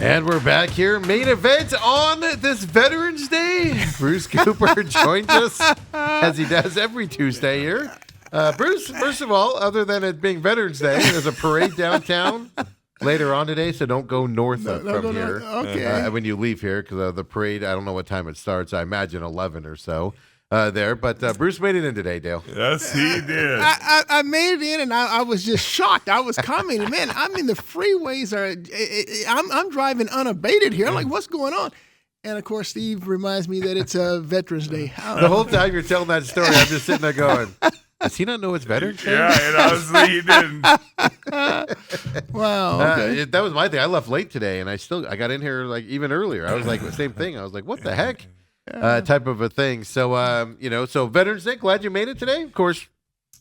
And we're back here, main event on this Veterans Day. Bruce Cooper joins us as he does every Tuesday here. Bruce, first of all, other than it being Veterans Day, there's a parade downtown later on today, so don't go north from here. Okay. When you leave here, because the parade, I don't know what time it starts. I imagine 11 or so there. But Bruce made it in today, Dale. Yes, he did. I made it in, and I was just shocked. I was commenting, man. I mean, the freeways are. I'm driving unabated here. I'm like, what's going on? And of course, Steve reminds me that it's Veterans Day. The whole time you're telling that story, I'm just sitting there going, does he not know it's Veterans Day? Yeah, and honestly, he didn't. Wow. Okay. That was my thing. I left late today, and I got in here like even earlier. I was like the same thing. I was like, what the heck? Type of a thing. So, so Veterans Day, glad you made it today. Of course,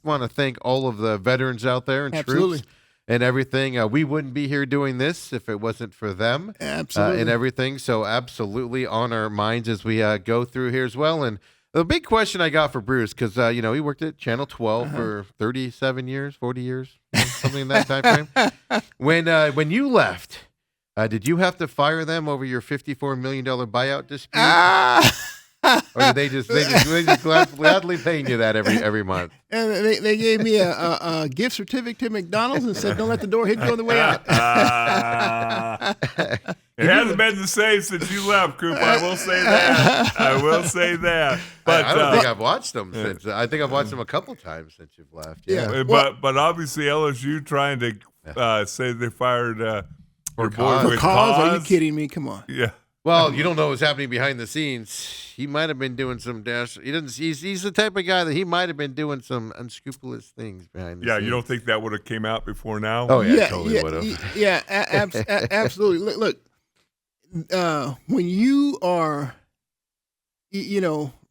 want to thank all of the veterans out there and troops and everything. We wouldn't be here doing this if it wasn't for them. Absolutely. And everything. So absolutely on our minds as we go through here as well. And the big question I got for Bruce, because, he worked at Channel 12 for 37 years, 40 years, something in that time frame. When you left, did you have to fire them over your $54 million buyout dispute? Or did they just gladly paying you that every month? And they gave me a gift certificate to McDonald's and said, "Don't let the door hit you on the way out." It hasn't been the same since you left, Coop. I will say that. But I don't think I've watched them since. I think I've watched them a couple times since you've left. Yeah. But obviously LSU trying to say they fired your boy with cause? Are you kidding me? Come on. Yeah. Well, you don't know what's happening behind the scenes. He might have been doing some dash. He's the type of guy that he might have been doing some unscrupulous things behind the scenes. Yeah, you don't think that would have came out before now? Oh yeah, totally would have. Yeah, absolutely. Look, when you are,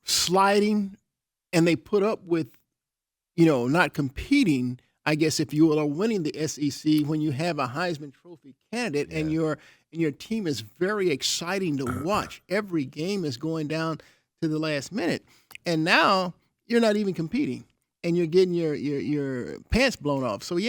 sliding, and they put up with, not competing. I guess if you are winning the SEC, when you have a Heisman Trophy candidate and your team is very exciting to watch. Every game is going down to the last minute, and now you're not even competing, and you're getting your pants blown off. So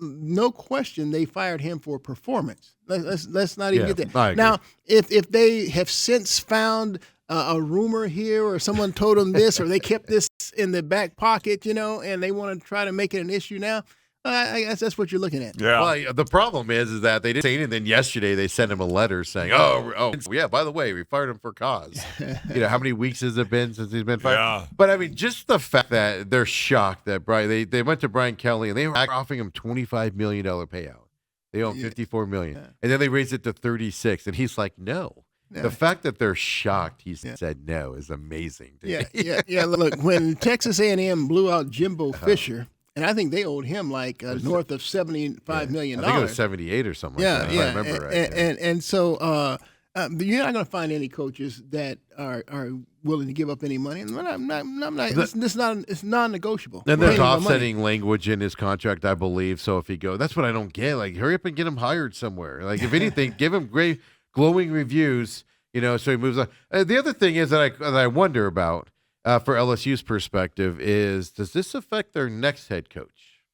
no question, they fired him for performance. Let's not even get there. Now, if they have since found a rumor here, or someone told them this, or they kept this in the back pocket, and they want to try to make it an issue now, I guess that's what you're looking at. Yeah. Well, the problem is that they didn't say anything. Then yesterday they sent him a letter saying, "Oh, yeah. By the way, we fired him for cause." How many weeks has it been since he's been fired? Yeah. But I mean, just the fact that they're shocked that they went to Brian Kelly and they were offering him $25 million payout. They owe him $54 million, and then they raised it to $36, and he's like, "No." The fact that they're shocked he said no is amazing to me. Yeah. Look, when Texas A&M blew out Jimbo Fisher, and I think they owed him like north of $75 million. I think it was 78 or something like that, if I remember right. And so you're not going to find any coaches that are willing to give up any money. And I'm not. It's non-negotiable. And there's offsetting language in his contract, I believe. So if he goes, that's what I don't get. Like, hurry up and get him hired somewhere. Like, if anything, give him great glowing reviews, so he moves on. The other thing is that I wonder about for LSU's perspective is, does this affect their next head coach?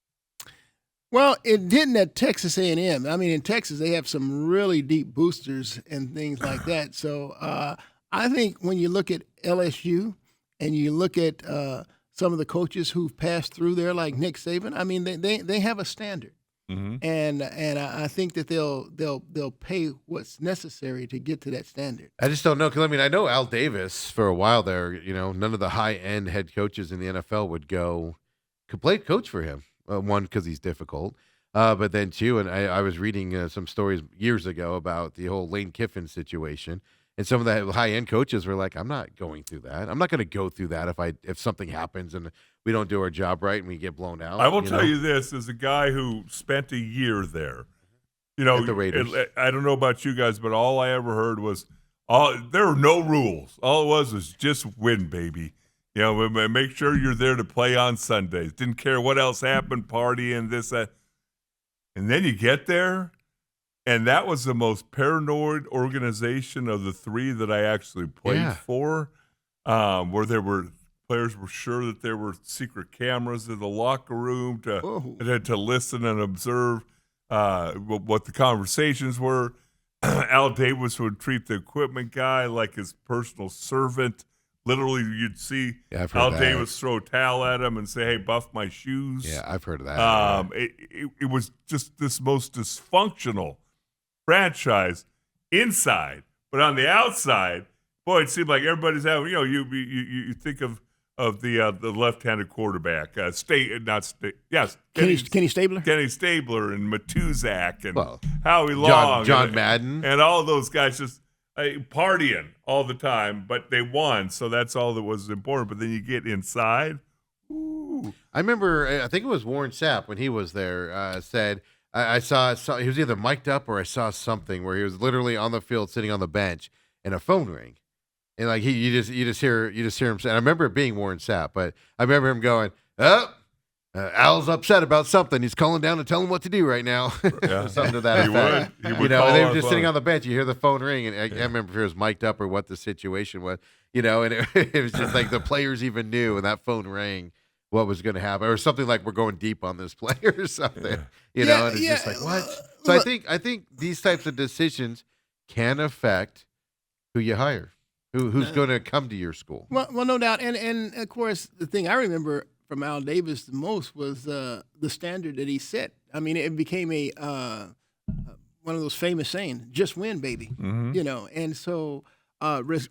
Well, it didn't at Texas A&M. I mean, in Texas, they have some really deep boosters and things like that. So I think when you look at LSU and you look at some of the coaches who've passed through there, like Nick Saban, I mean, they have a standard. Mm-hmm. And I think that they'll pay what's necessary to get to that standard. I just don't know, because I know Al Davis for a while there. None of the high end head coaches in the NFL could play coach for him. One, because he's difficult, but then two, and I was reading some stories years ago about the whole Lane Kiffin situation, and some of the high end coaches were like, "I'm not going through that. I'm not going to go through that if something happens and we don't do our job right and we get blown out." I will tell you this, as a guy who spent a year there, at the Raiders. I don't know about you guys, but all I ever heard was, there were no rules. All it was just win, baby. Make sure you're there to play on Sundays. Didn't care what else happened, partying, this, that. And then you get there, and that was the most paranoid organization of the three that I actually played for, where there were players were sure that there were secret cameras in the locker room to listen and observe what the conversations were. Al Davis would treat the equipment guy like his personal servant. Literally, you'd see I've heard Al that. Davis throw a towel at him and say, "Hey, buff my shoes." Yeah, I've heard of that. It was just this most dysfunctional franchise inside, but on the outside, boy, it seemed like everybody's having. You think of the left-handed quarterback, Kenny Stabler. Kenny Stabler and Matuzak and Well, Howie Long, John Madden. and all those guys just partying all the time, but they won, so that's all that was important. But then you get inside. Ooh. I remember, I think it was Warren Sapp when he was there, said, I saw he was either mic'd up or I saw something where he was literally on the field sitting on the bench and a phone ring. And like you just hear him say, and I remember it being Warren Sapp, but I remember him going, Al's upset about something. He's calling down to tell him what to do right now. Yeah. Something to that He effect. would. He would And call they were on just phone. sitting on the bench. You hear the phone ring, and I remember if it was mic'd up or what the situation was, and it was just like the players even knew when that phone rang what was going to happen, or something like we're going deep on this player or something, Yeah, and it's just yeah. like, what? So Look- I think these types of decisions can affect who you hire, who's going to come to your school. Well, no doubt, and of course, the thing I remember from Al Davis the most was the standard that he set. I mean, it became a one of those famous sayings: "Just win, baby." Mhm. And so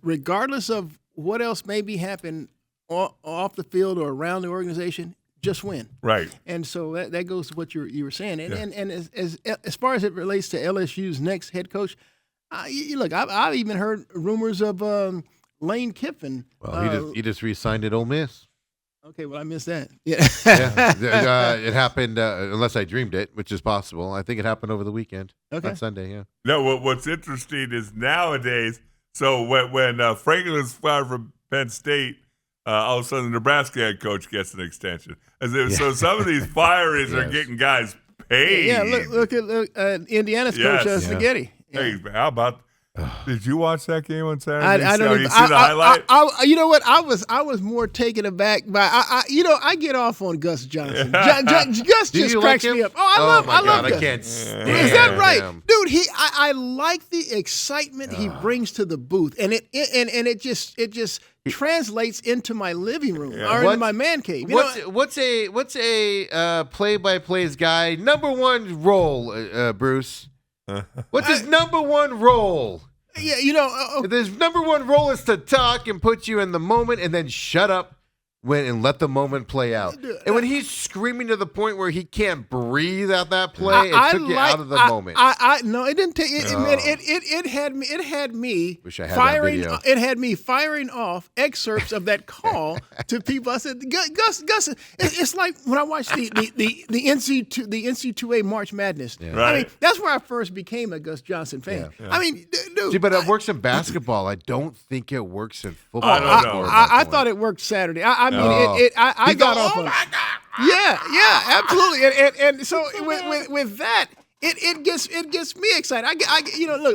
regardless of what else maybe happened off the field or around the organization, just win. Right. And so that goes to what you were saying. And Yeah. and as far as it relates to LSU's next head coach, look, I've even heard rumors of Lane Kiffin. Well, he just re-signed at Ole Miss. Okay, well, I missed that. Yeah. Yeah, it happened, unless I dreamed it, which is possible. I think it happened over the weekend. Okay. On Sunday, yeah. No, what's interesting is nowadays, so when Franklin's fired from Penn State, all of a sudden the Nebraska head coach gets an extension. So some of these firings are Yes. getting guys paid. Yeah, look at Indiana's coach, Yes. Spaghetti. Yeah. Hey, how about? Did you watch that game on Saturday? I don't You even, see the highlight? you know what? I was more taken aback by I get off on Gus Johnson. Gus Do just you cracks like him? me up. Oh, my I love God, I Gus. can't stand Is that right, him. dude? I like the excitement he brings to the booth, and it just translates into my living room or into my man cave. You know? What's a play-by-play's guy number one role, Bruce? What's his number one role? Yeah, His number one role is to talk and put you in the moment, and then shut up and let the moment play out. And when he's screaming to the point where he can't breathe out that play, it took you out of the moment. No, it didn't take it had me Wish I had that firing. video. It had me firing off excerpts of that call to people. I said, Gus, it's like when I watched the NC2A March Madness. Yeah. I mean, Right. that's where I first became a Gus Johnson fan. Yeah. I mean, dude. See, but it works in basketball. I don't think it works in football. I don't know. I thought it worked Saturday. I mean, Oh. I got off oh on it. my God. Yeah, absolutely. And so with that, it gets me excited.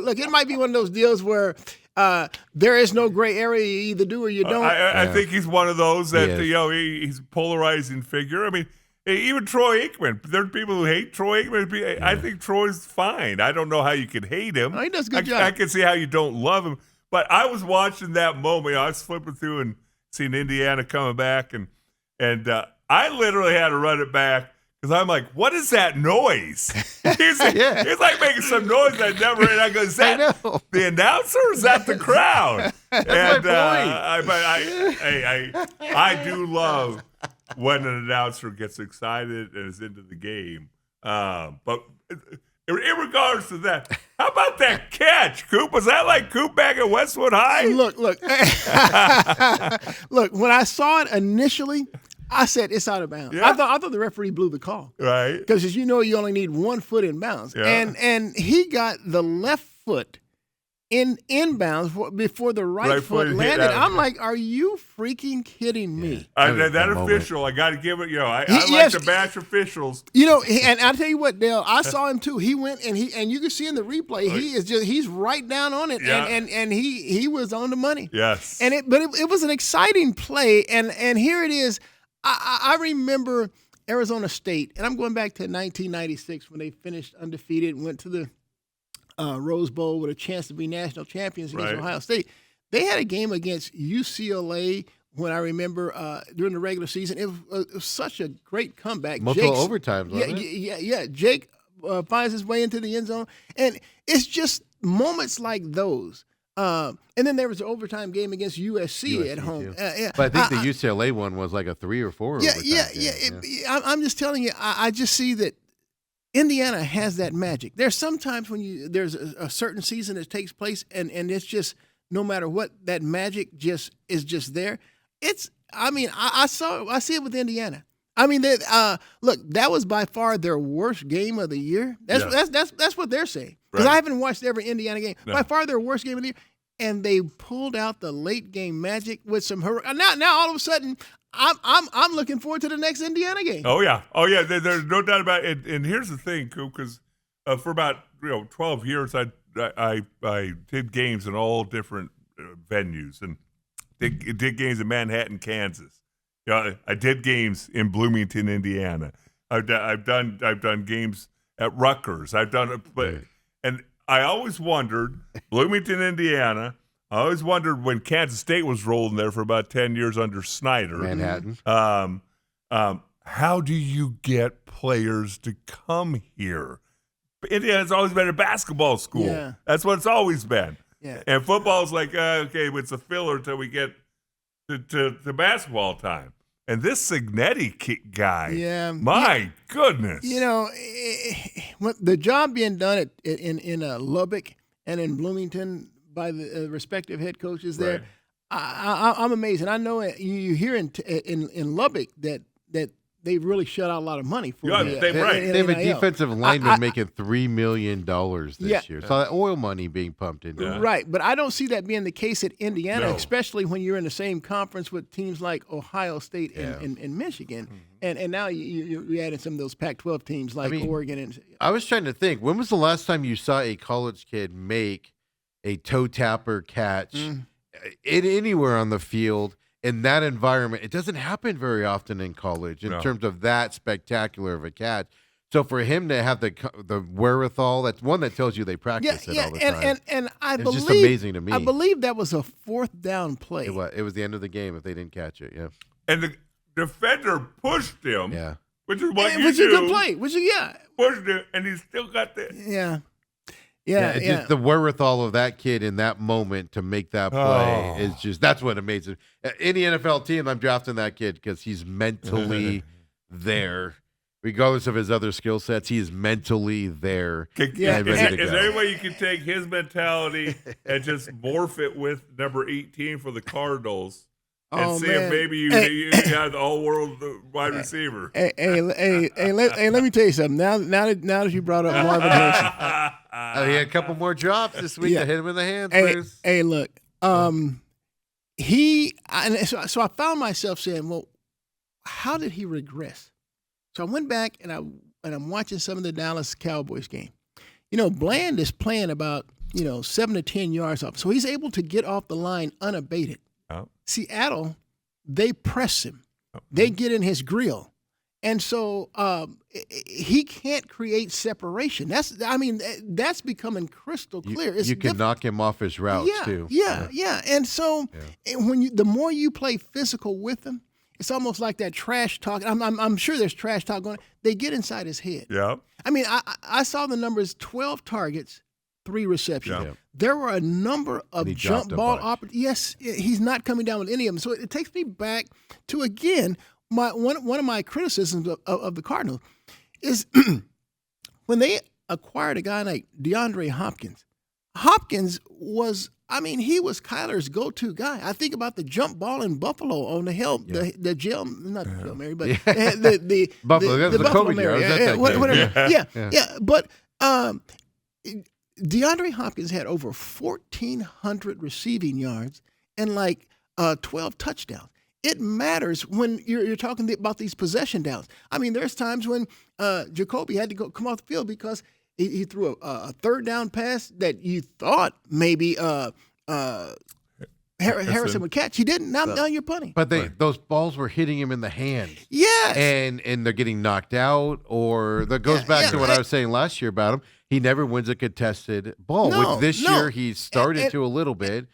Look, it might be one of those deals where there is no gray area. You either do or you don't. I think he's one of those that He is. he's a polarizing figure. I mean, even Troy Aikman. There are people who hate Troy Aikman. I think Troy's fine. I don't know how you could hate him. Oh, he does a good job. I can see how you don't love him. But I was watching that moment. I was flipping through and seeing Indiana coming back, and I literally had to run it back because I'm like, "What is that noise?" He's like making some noise I never heard. I go, "Is that know. the announcer? Or is that the crowd?" That's and my point. I do love when an announcer gets excited and is into the game. But in regards to that, how about that catch, Coop? Was that like Coop back at Westwood High? Look. Look, when I saw it initially, I said it's out of bounds. Yeah. I thought the referee blew the call. Right. Because as you know, you only need 1 foot in bounds. Yeah. And he got the left foot inbounds before the right foot foot hit landed. out. I'm like, are you freaking kidding me? That That moment. official, I got to give it. I He- like yes. to bash officials. And I'll tell you what, Dale, I saw him too. He went and you can see in the replay, he's right down on it, Yeah. and he was on the money. Yes. And it was an exciting play, and here it is. I remember Arizona State, and I'm going back to 1996 when they finished undefeated and went to the Rose Bowl with a chance to be national champions against Right. Ohio State. They had a game against UCLA when I remember during the regular season. It was such a great comeback. Multiple Jake's- overtimes, wasn't it? Yeah. Jake finds his way into the end zone, and it's just moments like those. And then there was an overtime game against USC at home. too. Yeah. But I think the UCLA one was like a 3 or 4. Yeah, overtime game, I'm just telling you, I just see that Indiana has that magic. There's sometimes when there's a certain season that takes place, and it's just no matter what, that magic is just there. I see it with Indiana. I mean, look, that was by far their worst game of the year. That's what they're saying. Because Right. I haven't watched every Indiana game. No. By far their worst game of the year, and they pulled out the late game magic with some now all of a sudden. I'm looking forward to the next Indiana game. Oh yeah. There's no doubt about it. And here's the thing, Coop, because for about 12 years, I did games in all different venues and did games in Manhattan, Kansas. I did games in Bloomington, Indiana. I've done games at Rutgers. And I always wondered, Bloomington, Indiana. I always wondered when Kansas State was rolling there for about 10 years under Snyder. Manhattan. How do you get players to come here? Indiana's always been a basketball school. Yeah. That's what it's always been. Yeah. And football's like, okay, it's a filler until we get to basketball time. And this Signetti guy, Yeah. my goodness. The job being done in Lubbock and in Bloomington by the respective head coaches there, Right. I'm amazed. And I know you hear in Lubbock that they've really shut out a lot of money for Yeah, the, right. in They have a NIL. defensive lineman making $3 million this Yeah. year. So that oil money being pumped into Yeah. it. Right, but I don't see that being the case at Indiana, No. especially when you're in the same conference with teams like Ohio State and Michigan, and now you're adding some of those Pac-12 teams like Oregon and I was trying to think, when was the last time you saw a college kid make a toe tapper catch anywhere on the field in that environment? It doesn't happen very often in college in No. terms of that spectacular of a catch. So for him to have the wherewithal, that's one that tells you they practice it all the time. and I It's believe just amazing to me. I believe that was a fourth down play. It was the end of the game if they didn't catch it. Yeah, And the defender pushed him, yeah. which is what which you is a do. good play. Which is Pushed him, and he still got the It's just the wherewithal of that kid in that moment to make that play is just that's what amazes. Any NFL team, I'm drafting that kid because he's mentally there, regardless of his other skill sets. He is mentally there. Yeah. and ready to Is go. there any way you can take his mentality and just morph it with number 18 for the Cardinals and Oh, see man. if maybe you have the all-world wide receiver? Hey, let me tell you something. Now that you brought up Marvin Harrison, He had a couple more drops this week to hit him in the hands. Bruce. hey, look, so I found myself saying, well, how did he regress? So I went back and I'm watching some of the Dallas Cowboys game. Bland is playing about 7 to 10 yards off, so he's able to get off the line unabated. Oh. Seattle, they press him. They get in his grill. And so he can't create separation. That's becoming crystal clear. You can knock him off his routes too. Yeah. And so the more you play physical with him, it's almost like that trash talk. I'm sure there's trash talk going on. They get inside his head. Yeah. I saw the numbers: 12 targets, 3 receptions. Yeah. There were a number of he jump dropped a ball bunch. opportunities. Yes, he's not coming down with any of them. So it takes me back to, again, one of my criticisms of the Cardinals is when they acquired a guy like DeAndre Hopkins. Hopkins was, he was Kyler's go-to guy. I think about the jump ball in Buffalo on the Mary, but the Buffalo, that's the Buffalo COVID year. I Mary. was at that game. Whatever. Yeah. But DeAndre Hopkins had over 1,400 receiving yards and 12 touchdowns. It matters when you're talking about these possession downs. There's times when Jacoby had to come off the field because he threw a third down pass that you thought maybe had Harrison would catch. He didn't. Now you're punting. But those balls were hitting him in the hand. Yes. And they're getting knocked out, or that goes back to what I was saying last year about him. He never wins a contested ball. With this year, he started to a little bit,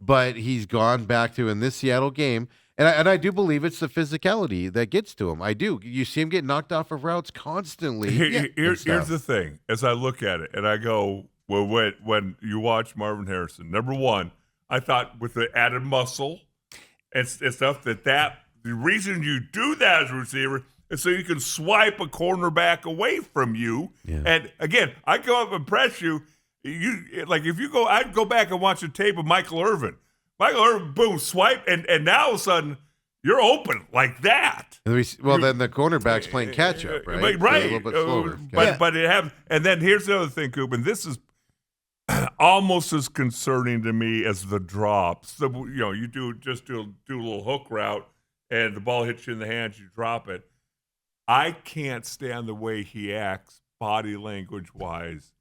but he's gone back to in this Seattle game. And I do believe it's the phicality that gets to him. I do. You see him get knocked off of routes constantly. Here's the thing. As I look at it, and I go, well, when you watch Marvin Harrison, number one, I thought with the added muscle and stuff that the reason you do that as a receiver is so you can swipe a cornerback away from you. Yeah. And again, I go up and press you. If you go, I'd go back and watch the tape of Michael Irvin. Michael Irvin, boom, swipe, and now all of a sudden you're open like that. Then the cornerback's playing catch up, right? Right. So a little bit slower. But it happens. And then here's the other thing, Coop, and this is almost as concerning to me as the drops. You do a little hook route, and the ball hits you in the hands, you drop it. I can't stand the way he acts, body language wise,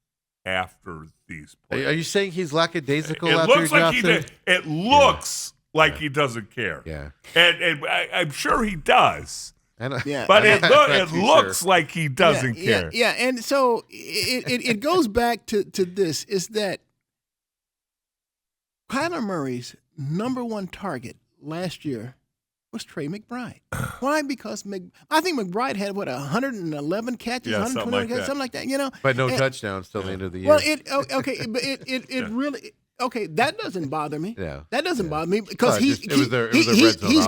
after these plays. Are you saying he's lackadaisical? It looks like he did. It looks like he doesn't care. Yeah, and I'm sure he does. But it looks like he doesn't care. Yeah, and so it goes back to this, is that Kyler Murray's number one target last year was Trey McBride. Why? Because I think McBride had 111 catches, 121 catches, something like that. But no touchdowns till the end of the year. Well, it really. Okay, that doesn't bother me. Yeah, that doesn't bother me because he's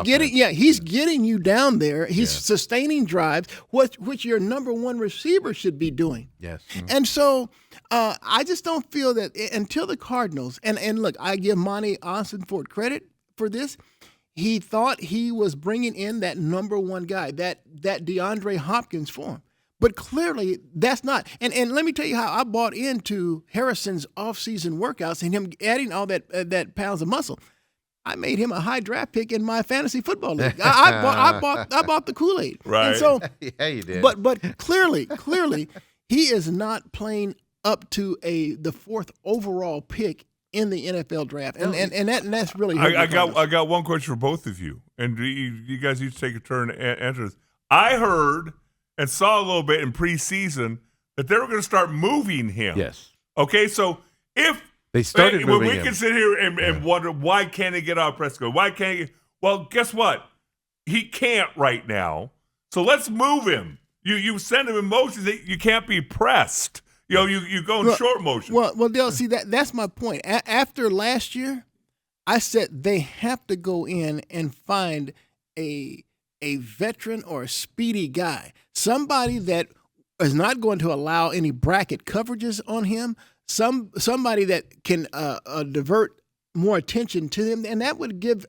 getting you down there. He's sustaining drives, which your number one receiver should be doing. Yes, and so I just don't feel that until the Cardinals and look, I give Monty Ossenfort credit for this. He thought he was bringing in that number one guy, that DeAndre Hopkins for him. But clearly, that's not. And let me tell you how I bought into Harrison's offseason workouts and him adding all that pounds of muscle. I made him a high draft pick in my fantasy football league. I bought the Kool-Aid. Right. And so, yeah, you did. But clearly, he is not playing up to the fourth overall pick in the NFL draft, and that's really. I got one question for both of you, and you guys each take a turn to answer this. I heard and saw a little bit in preseason that they were going to start moving him. Yes. Okay, so if they started moving when we can sit here and wonder why can't he get out of Prescott? Why can't he? Well, guess what? He can't right now. So let's move him. You send him in motion that you can't be pressed. You go in short motion. Well, Dale, see that's my point. After last year, I said they have to go in and find a veteran or a speedy guy, somebody that is not going to allow any bracket coverages on him, somebody that can divert more attention to him, and that would give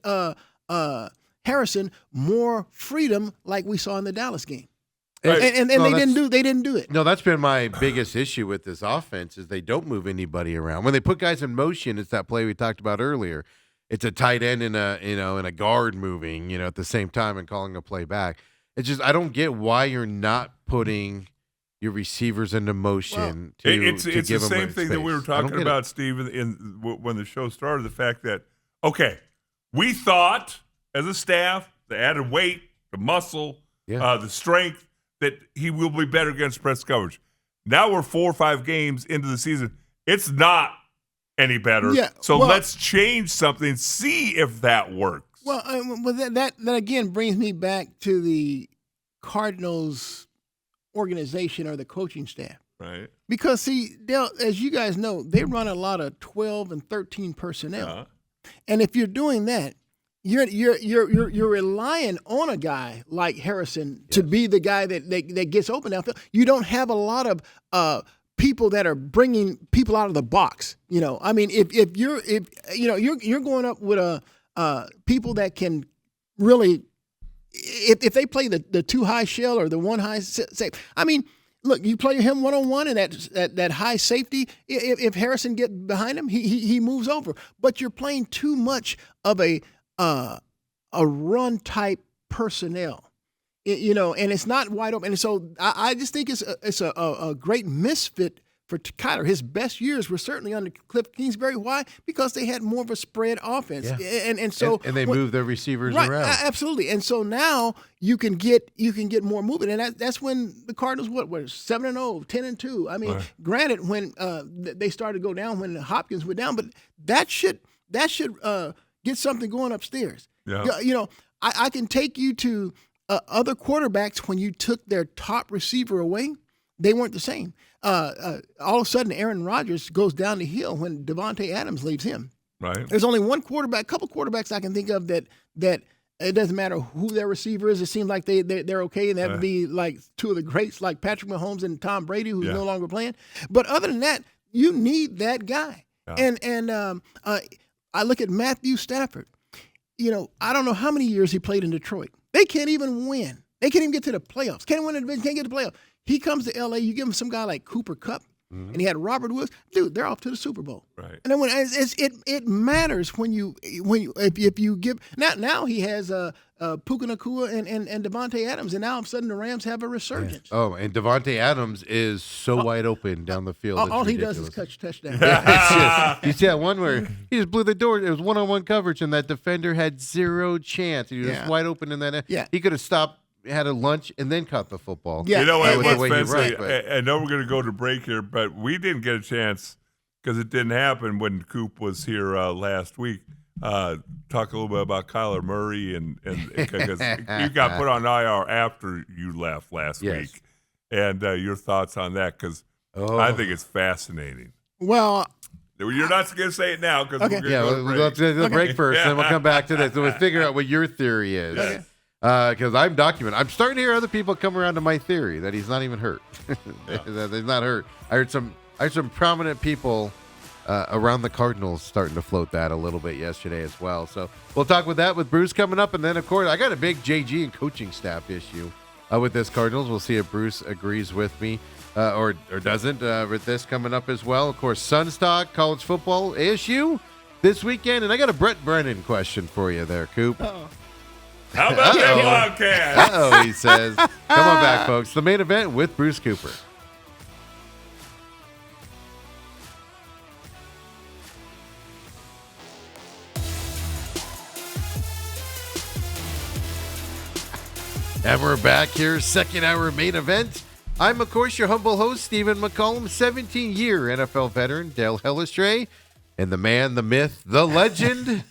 Harrison more freedom, like we saw in the Dallas game. Right. And they didn't do it. No, that's been my biggest issue with this offense is they don't move anybody around. When they put guys in motion, it's that play we talked about earlier. It's a tight end and a guard moving, at the same time and calling a play back. It's just I don't get why you're not putting your receivers into motion. It's give the them same thing space. that we were talking about, Steve, when the show started. The fact that we thought as a staff, the added weight, the muscle, the strength, that he will be better against press coverage. Now we're 4 or 5 games into the season. It's not any better. Yeah, so let's change something, see if that works. Well, that again brings me back to the Cardinals organization or the coaching staff. Right. Because, see, Dale, as you guys know, they run a lot of 12 and 13 personnel. Uh-huh. And if you're doing that, you're relying on a guy like Harrison to be the guy that gets open downfield. You don't have a lot of people that are bringing people out of the box. I mean, if you're going up with people that can really, if they play the too high shell or the one high safe. I mean, look, you play him one-on-one and that high safety. If Harrison get behind him, he moves over. But you're playing too much of a run type personnel, and it's not wide open. And so I just think it's a great misfit Kyler. His best years were certainly under Cliff Kingsbury. Why? Because they had more of a spread offense, Yeah. and so and they moved their receivers right, around. absolutely. And so now you can get more movement, and that's when the Cardinals were 7-0, 10-2. I mean, Right. granted, when they started to go down, when Hopkins went down, but that should get something going upstairs. Yeah. You know, I can take you to other quarterbacks when you took their top receiver away. They weren't the same. All of a sudden, Aaron Rodgers goes down the hill when Devontae Adams leaves him. Right. There's only one couple quarterbacks I can think of that it doesn't matter who their receiver is. It seems like they're okay, and that would be like two of the greats, like Patrick Mahomes and Tom Brady, who's no longer playing. But other than that, you need that guy. Yeah. And I look at Matthew Stafford. You know, I don't know how many years he played in Detroit. They can't even win. They can't even get to the playoffs. Can't win the division. Can't get to the playoffs. He comes to L.A. You give him some guy like Cooper Kupp, and he had Robert Woods. Dude, they're off to the Super Bowl. Right. And then when it matters when you if you give now he has Puka Nacua and Devontae Adams, and now all of a sudden the Rams have a resurgence. Oh, and Devontae Adams is so wide open down the field. All It's he does is ridiculous. catch touchdowns. It's just, you see that one where he just blew the door. It was one-on-one coverage, and that defender had zero chance. He was just wide open in that. Yeah. He could have stopped, had a lunch, and then caught the football. Yeah. You know And what? with the What's way he fascinating? runs, but- I know we're going to go to break here, but we didn't get a chance because it didn't happen when Coop was here last week. Talk a little bit about Kyler Murray and because you got put on IR after you left last Yes. week, and your thoughts on that because Oh. I think it's fascinating. Well, You're not going to say it now because Okay. we're going to Yeah, go to break. let's do the break first, then we'll come back to this. So we'll figure out what your theory is. Yes. Because I'm documenting. I'm starting to hear other people come around to my theory that he's not even hurt. That he's not hurt. I heard some prominent people around the Cardinals starting to float that a little bit yesterday as well. So we'll talk with that with Bruce coming up, and then of course I got a big JG and coaching staff issue with this Cardinals. We'll see if Bruce agrees with me or doesn't with this coming up as well. Of course, Suns talk, college football, ASU this weekend, and I got a Brett Brennan question for you there, Coop. How about that Uh-oh. Wildcats? Uh-oh, he says. Come on back, folks. The main event with Bruce Cooper. And we're back here, second hour main event. I'm, of course, your humble host, Stephen McCollum, 17-year NFL veteran, Dale Hellestray, and the man, the myth, the legend,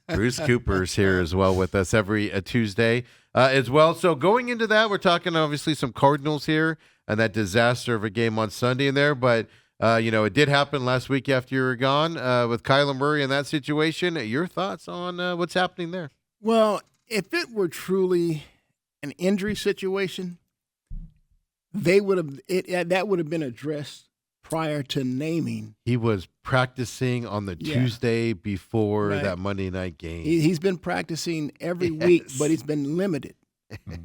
Bruce Cooper's here as well with us every Tuesday as well. So going into that, we're talking obviously some Cardinals here and that disaster of a game on Sunday in there. But, it did happen last week after you were gone with Kyler Murray in that situation. Your thoughts on what's happening there? Well, if it were truly an injury situation, that would have been addressed prior to naming. He was practicing on the Yeah. Tuesday before Right. that Monday night game. He's been practicing every week, Yes. but he's been limited.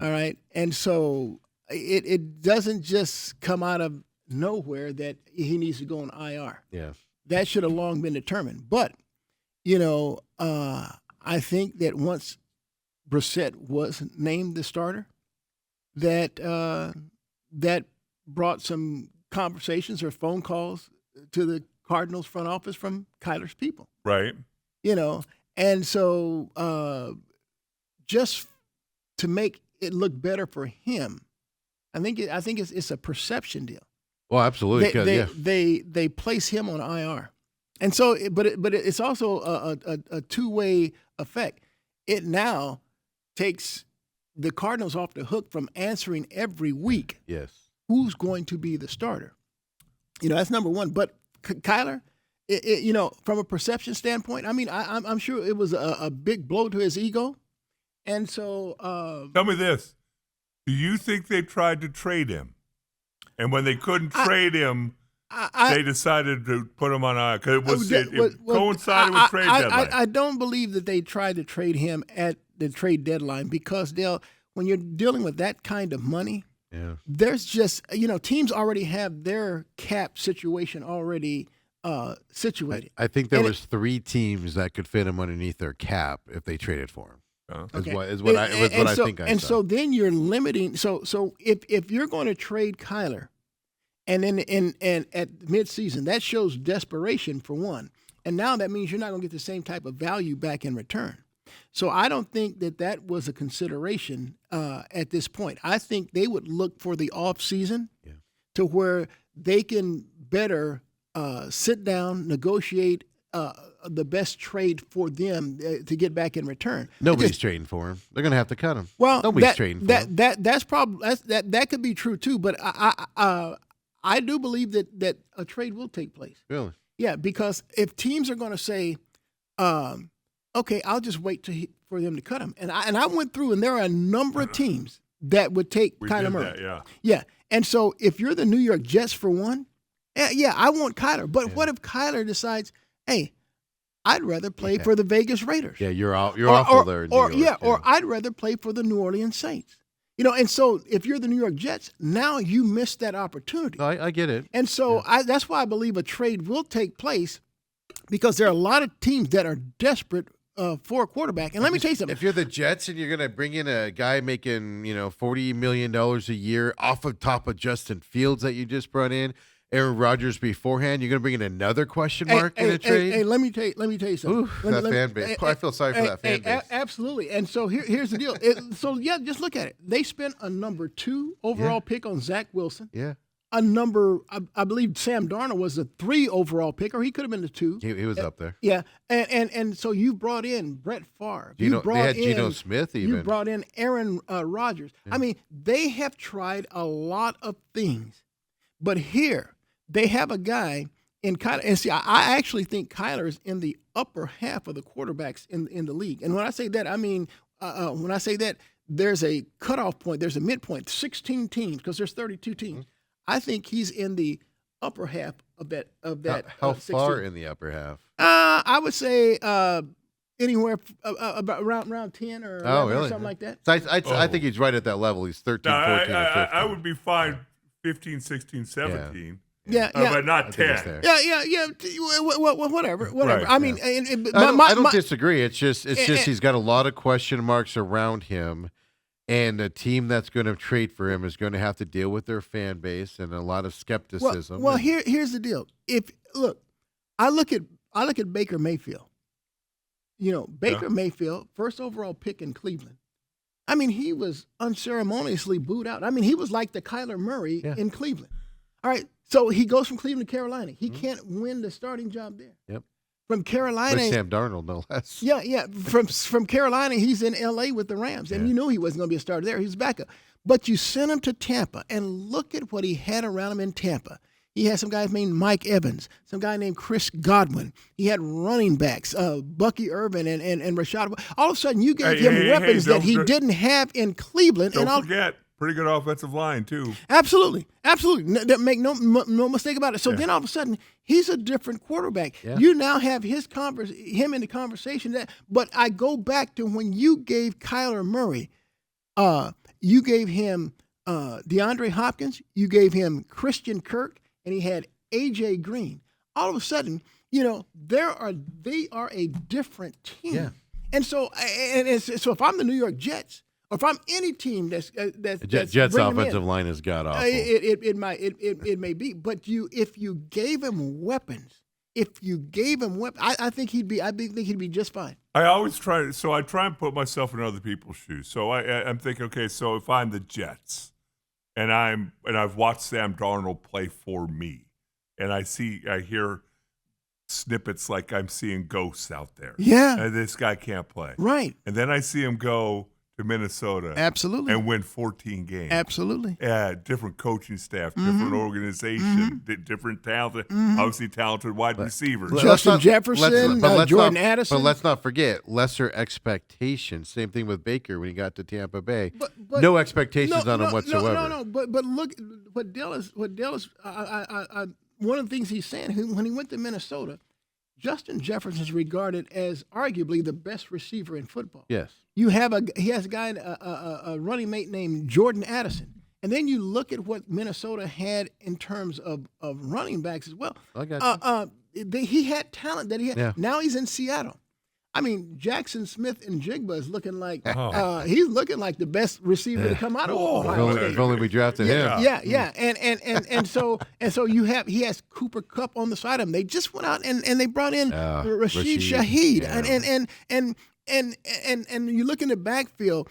All right, and so it doesn't just come out of nowhere that he needs to go on IR. Yeah. That should have long been determined. But I think that once Brissett was named the starter, that brought some conversations or phone calls to the Cardinals front office from Kyler's people. Right. And so just to make it look better for him, I think it's a perception deal. Well, absolutely. They 'cause, yeah. they place him on IR, and so but it's also a two-way effect. It now takes the Cardinals off the hook from answering every week Yes. who's going to be the starter. That's number one. But Kyler, from a perception standpoint, I mean, I'm sure it was a big blow to his ego, and so Tell me this. Do you think they tried to trade him? And when they couldn't trade him, they decided to put him on IR because it coincided with trade deadline. I don't believe that they tried to trade him at the trade deadline because when you're dealing with that kind of money, Yeah. there's just teams already have their cap situation already situated. I think there And was 3 teams that could fit him underneath their cap if they traded for him. Okay. Is what I think I and saw. so then you're limiting. So if you're going to trade Kyler, and then and at midseason, that shows desperation for one. And now that means you're not going to get the same type of value back in return. So I don't think that was a consideration at this point. I think they would look for the off season to where they can better sit down, negotiate the best trade for them to get back in return. Nobody's trading for him. They're going to have to cut him. Well, nobody's trading for him. That's probably that could be true too. But I do believe that a trade will take place. Really? Yeah, because if teams are going to say, okay, I'll just wait for them to cut him, and I went through, and there are a number of teams that would take Kyler Murray. Yeah. And so if you're the New York Jets for one, yeah, I want Kyler. But what if Kyler decides, hey, I'd rather play for the Vegas Raiders? Yeah, you're awful there in New York. Yeah, or I'd rather play for the New Orleans Saints. And so if you're the New York Jets, now you missed that opportunity. No, I get it. And so that's why I believe a trade will take place, because there are a lot of teams that are desperate for a quarterback. And let me tell you something. If you're the Jets and you're going to bring in a guy making, $40 million a year off of top of Justin Fields that you just brought in, Aaron Rodgers beforehand, you're going to bring in another question mark in a trade? Hey, let me tell you something. Ooh, fan base. I feel sorry for that fan base. Absolutely. And so here's the deal. Just look at it. They spent a number 2 overall pick on Zach Wilson. Yeah. A number, I believe Sam Darnold was a 3 overall pick, or he could have been the 2. He was up there. Yeah. And so you brought in Brett Favre. They had Geno Smith even. You brought in Aaron Rodgers. Yeah. I mean, they have tried a lot of things. But here, they have a guy in Kyler. And see, I actually think Kyler is in the upper half of the quarterbacks in the league. And when I say that, I mean, there's a cutoff point, there's a midpoint, 16 teams, because there's 32 teams. Mm-hmm. I think he's in the upper half of that. How far in the upper half? I would say anywhere about around 10 or something like that. So I think he's right at that level. He's 13, 14, or 15. I would be fine 15, 16, 17. Yeah, but not 10. Yeah. Whatever. Right, I mean, I don't disagree. It's just he's got a lot of question marks around him. And the team that's going to trade for him is going to have to deal with their fan base and a lot of skepticism. Well, here's the deal. I look at Baker Mayfield. Baker Mayfield, first overall pick in Cleveland. I mean, he was unceremoniously booed out. I mean, he was like the Kyler Murray in Cleveland. All right, so he goes from Cleveland to Carolina. He can't win the starting job there. Yep. From Carolina, with Sam Darnold, no less. Yeah. From Carolina, he's in L.A. with the Rams, and you knew he wasn't going to be a starter there. He was backup. But you sent him to Tampa, and look at what he had around him in Tampa. He had some guy named Mike Evans, some guy named Chris Godwin. He had running backs, Bucky Irvin and Rashad. All of a sudden, you gave him weapons that he didn't have in Cleveland. Don't forget. Pretty good offensive line, too. Absolutely. Make no mistake about it. So then all of a sudden, he's a different quarterback. Yeah. You now have him in the conversation. But I go back to when you gave Kyler Murray, you gave him DeAndre Hopkins, you gave him Christian Kirk, and he had A.J. Green. All of a sudden, they are a different team. Yeah. And so if I'm the New York Jets, or if I'm any team that's Jets' offensive line has got awful. It may be, but if you gave him weapons, I think he'd be just fine. I always try and put myself in other people's shoes. So I'm thinking, okay, so if I'm the Jets, and I've watched Sam Darnold play for me, and I hear snippets like I'm seeing ghosts out there. Yeah, and this guy can't play. Right, and then I see him go to Minnesota, absolutely, and win 14 games, absolutely. Yeah, different coaching staff, different organization, different talent, obviously talented wide receivers. Justin Jefferson, Jordan Addison. But let's not forget lesser expectations. Same thing with Baker when he got to Tampa Bay. But no expectations on him whatsoever. No. But look, what Dallas. One of the things he's saying when he went to Minnesota, Justin Jefferson is regarded as arguably the best receiver in football. Yes. He has a guy, a running mate named Jordan Addison. And then you look at what Minnesota had in terms of running backs as well. I got you. He had talent that he had. Yeah. Now he's in Seattle. I mean, Jackson Smith and Jigba is looking like Oh. he's looking like the best receiver to come out of Oh, Ohio If State. only we drafted him. Yeah. And so he has Cooper Kupp on the side of him. They just went out and they brought in Rashid Shaheed. Yeah. And you look in the backfield,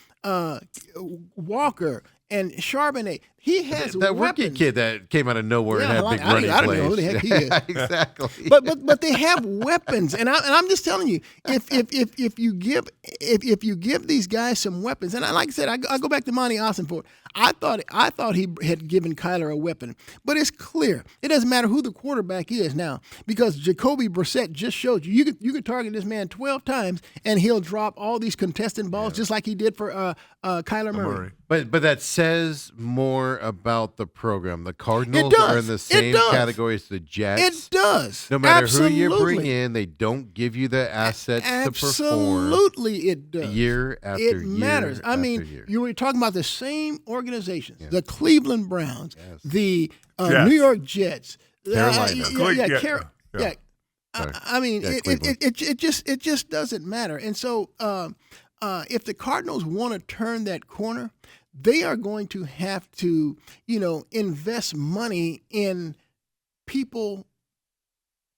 Walker and Charbonnet. He has That weapons. rookie kid that came out of nowhere and Yeah, had big I running don't plays. know who the heck he is. Exactly. But they have weapons, and I'm just telling you, if you give these guys some weapons, and like I said, I go back to Monty Ossenford. I thought he had given Kyler a weapon, but it's clear it doesn't matter who the quarterback is now, because Jacoby Brissett just showed you could target this man 12 times and he'll drop all these contested balls just like he did for Kyler Murray. But that says more about the program. The Cardinals does. are in the It same does. category as the Jets. It does. No matter Absolutely. who you bring in, they don't give you the assets to perform Absolutely, it does. year after year. It matters. I after mean, year. you were talking about the same organizations: the Cleveland Browns, Yes. the Jets. New York Jets, Carolina. Yeah. Sorry. I mean, Yeah, it just doesn't matter. And so, if the Cardinals want to turn that corner, they are going to have to, invest money in people,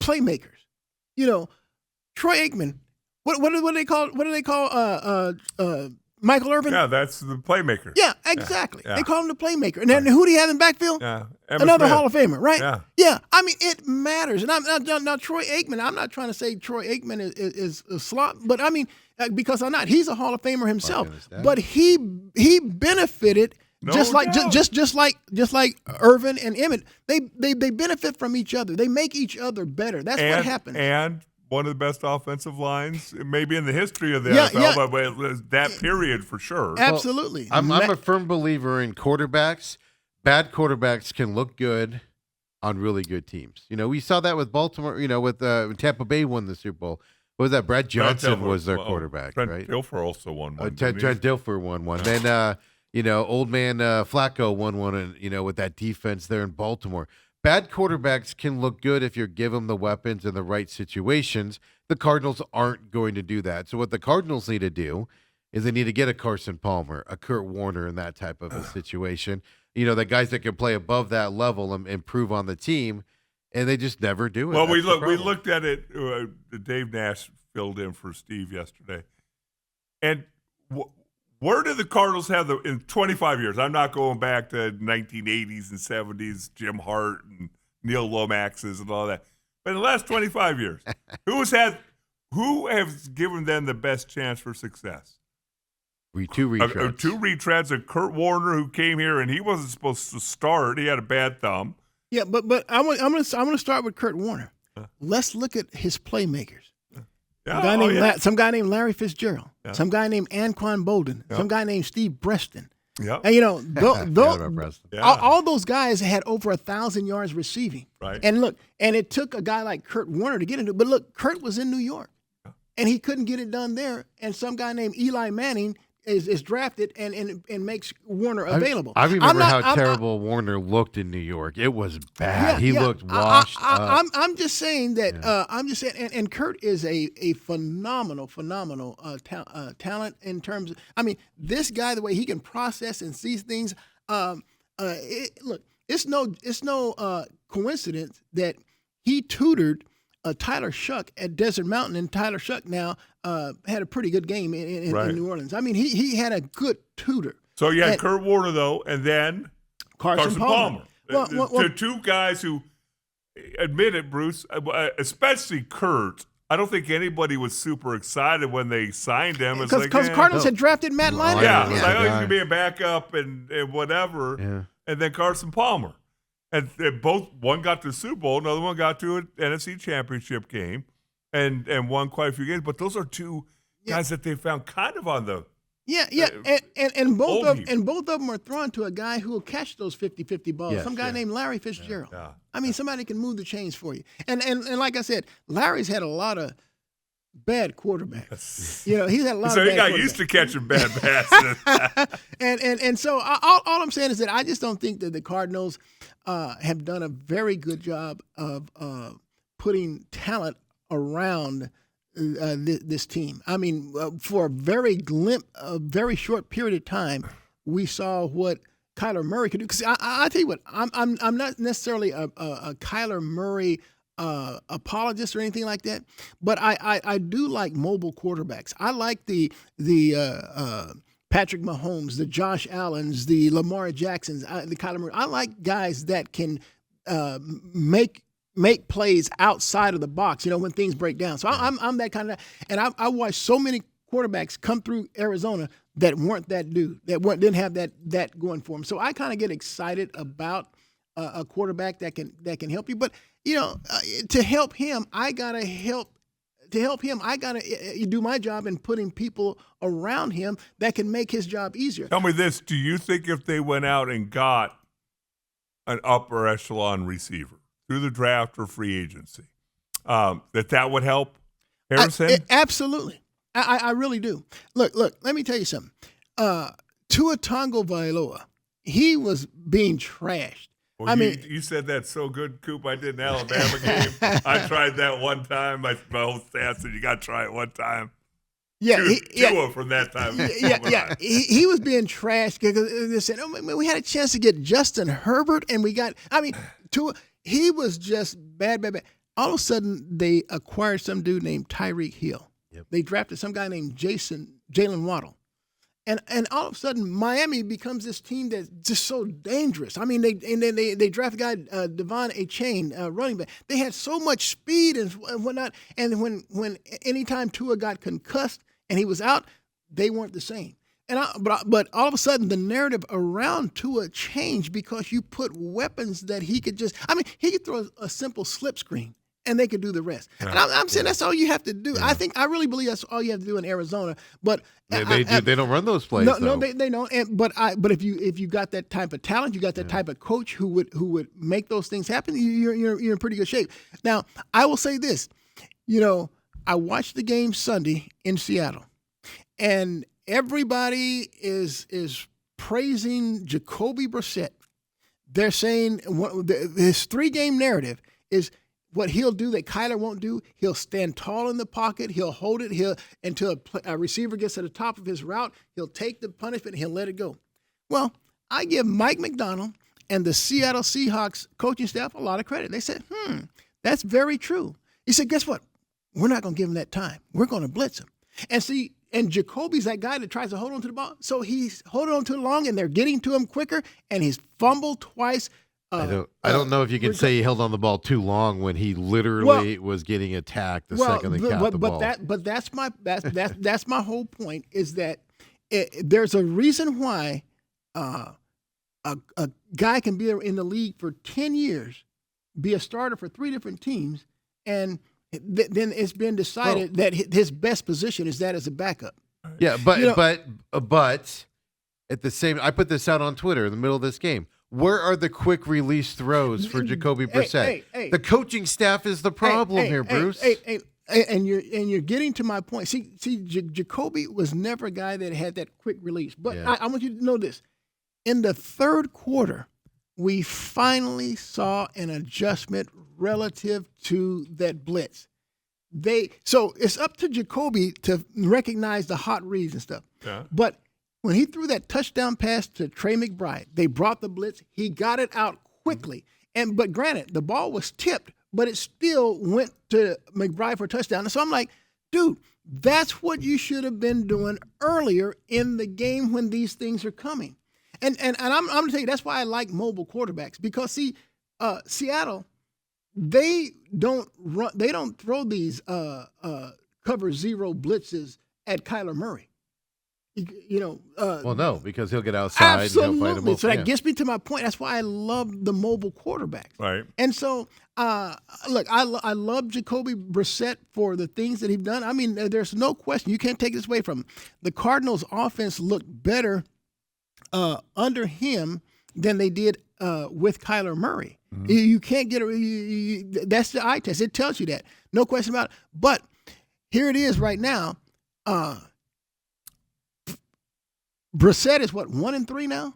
playmakers. Troy Aikman. What do they call? What do they call? Michael Irvin. Yeah, that's the playmaker. Yeah, exactly. Yeah. They call him the playmaker. And then who do you have in backfield? Yeah. Another Hall of Famer, right? Yeah. Yeah. I mean, it matters. And I'm now Troy Aikman. I'm not trying to say Troy Aikman is a slot, but I mean, because I'm not. He's a Hall of Famer himself. understand. But he benefited No just like doubt. just like Irvin and Emmett. They benefit from each other. They make each other better. That's what happens. And one of the best offensive lines, maybe in the history of the Yeah, NFL, yeah. but it was that period for sure. Absolutely. I'm a firm believer in quarterbacks. Bad quarterbacks can look good on really good teams. We saw that with Baltimore. With Tampa Bay won the Super Bowl. What was that? Brad Johnson was their quarterback, Trent right? Dilfer also won one. Trent Dilfer won one. Then, old man Flacco won one, and with that defense there in Baltimore. Bad quarterbacks can look good if you give them the weapons in the right situations. The Cardinals aren't going to do that. So what the Cardinals need to do is they need to get a Carson Palmer, a Kurt Warner in that type of a situation. The guys that can play above that level and improve on the team, and they just never do it. Well, we That's the problem. looked at it. Dave Nash filled in for Steve yesterday, and where did the Cardinals have in 25 years? I'm not going back to 1980s and 70s, Jim Hart and Neil Lomaxes and all that. But in the last 25 years, who has given them the best chance for success? Two retreads. Two retreads. And Kurt Warner, who came here and he wasn't supposed to start. He had a bad thumb. Yeah, but I'm gonna start with Kurt Warner. Let's look at his playmakers. Yeah, Some guy named Larry Fitzgerald. Yeah. Some guy named Anquan Bolden. Yeah. Some guy named Steve Breston. Yeah. And Preston. all those guys had over 1,000 yards receiving. Right. And look, and it took a guy like Kurt Warner to get into it. But look, Kurt was in New York, and he couldn't get it done there. And some guy named Eli Manning is drafted and makes Warner available. I remember how terrible Warner looked in New York. It was bad. He looked washed up. I'm just saying that. I'm just saying, and Kurt is a phenomenal talent in terms of. I mean, this guy, the way he can process and see things. Look, it's no coincidence that he tutored Tyler Shuck at Desert Mountain, and Tyler Shuck now had a pretty good game in New Orleans. I mean, he had a good tutor. So you had Kurt Warner, though, and then Carson Palmer. Well, two guys who admitted, Bruce, especially Kurt. I don't think anybody was super excited when they signed him. Because Cardinals had drafted Matt Leinart. Yeah, it's like, he's going to be a backup and whatever. Yeah. And then Carson Palmer. And one got to the Super Bowl, another one got to an NFC Championship game, and won quite a few games. But those are two guys that they found kind of on the and both old of them are thrown to a guy who will catch those 50-50 balls. Yes, Some guy named Larry Fitzgerald. Yeah. I mean, somebody can move the chains for you. And like I said, Larry's had a lot of bad quarterbacks. He's had a lot. So of he bad got used to catching bad passes. and so all I'm saying is that I just don't think that the Cardinals have done a very good job of putting talent around this team. I mean, for a very short period of time, we saw what Kyler Murray could do. Because I tell you what, I'm not necessarily a Kyler Murray apologist or anything like that, but I do like mobile quarterbacks. I like the Patrick Mahomes, the Josh Allens, the Lamar Jacksons, the Kyler Murray. I like guys that can make plays outside of the box, when things break down. So I'm that kind of guy. And I watched so many quarterbacks come through Arizona that weren't that dude, didn't have that going for them. So I kind of get excited about a quarterback that can help you. But to help him, I gotta do my job in putting people around him that can make his job easier. Tell me this: do you think if they went out and got an upper echelon receiver through the draft or free agency, that would help Harrison? Absolutely. I really do. Look, let me tell you something. Tua Tagovailoa, he was being trashed. Well, you said that so good, Coop. I did an Alabama game. I tried that one time. My whole staff said, you got to try it one time. Yeah, Tua from that time. Yeah. He was being trashed because they said, we had a chance to get Justin Herbert, and Tua, he was just bad. All of a sudden, they acquired some dude named Tyreek Hill. Yep. They drafted some guy named Jalen Waddle. And all of a sudden, Miami becomes this team that's just so dangerous. I mean, they draft a guy, Devon Achane, running back. They had so much speed and whatnot. And when anytime Tua got concussed and he was out, they weren't the same. But all of a sudden, the narrative around Tua changed because you put weapons that he could he could throw a simple slip screen. And they could do the rest. And I'm saying that's all you have to do. Yeah. I really believe that's all you have to do in Arizona. But they don't run those plays. No, they don't. But if you got that type of talent, you got that type of coach who would make those things happen, you're in pretty good shape. Now, I will say this. I watched the game Sunday in Seattle, and everybody is praising Jacoby Brissett. They're saying his 3-game narrative is what he'll do that Kyler won't do. He'll stand tall in the pocket. He'll hold it. Until a receiver gets to the top of his route, he'll take the punishment and he'll let it go. Well, I give Mike McDonald and the Seattle Seahawks coaching staff a lot of credit. They said, that's very true. He said, guess what? We're not going to give him that time. We're going to blitz him. And Jacoby's that guy that tries to hold on to the ball. So he's holding on too long and they're getting to him quicker, and he's fumbled twice. I don't know if you can say he held on the ball too long when he literally was getting attacked the second they caught the ball. But that's my whole point is that there's a reason why a guy can be in the league for 10 years, be a starter for 3 different teams, and then it's been decided that his best position is that as a backup. Yeah, but at the same, I put this out on Twitter in the middle of this game. Where are the quick release throws for Jacoby Brissett? The coaching staff is the problem here, Bruce. And you're getting to my point. See, Jacoby was never a guy that had that quick release. But I want you to know this. In the third quarter, we finally saw an adjustment relative to that blitz. So it's up to Jacoby to recognize the hot reads and stuff. Yeah. But when he threw that touchdown pass to Trey McBride, they brought the blitz. He got it out quickly. But granted, the ball was tipped, but it still went to McBride for a touchdown. And so I'm like, dude, that's what you should have been doing earlier in the game when these things are coming. And I'm going to tell you, that's why I like mobile quarterbacks, because see, Seattle, they don't throw these cover zero blitzes at Kyler Murray. Well, no, because he'll get outside. Absolutely. And he'll fight him open. So that gets me to my point. That's why I love the mobile quarterbacks. Right. And so, look, I love Jacoby Brissett for the things that he's done. I mean, there's no question. You can't take this away from him. The Cardinals' offense looked better under him than they did with Kyler Murray. Mm-hmm. You can't get it. That's the eye test. It tells you that. No question about it. But here it is right now. Brissett is what, 1-3 now?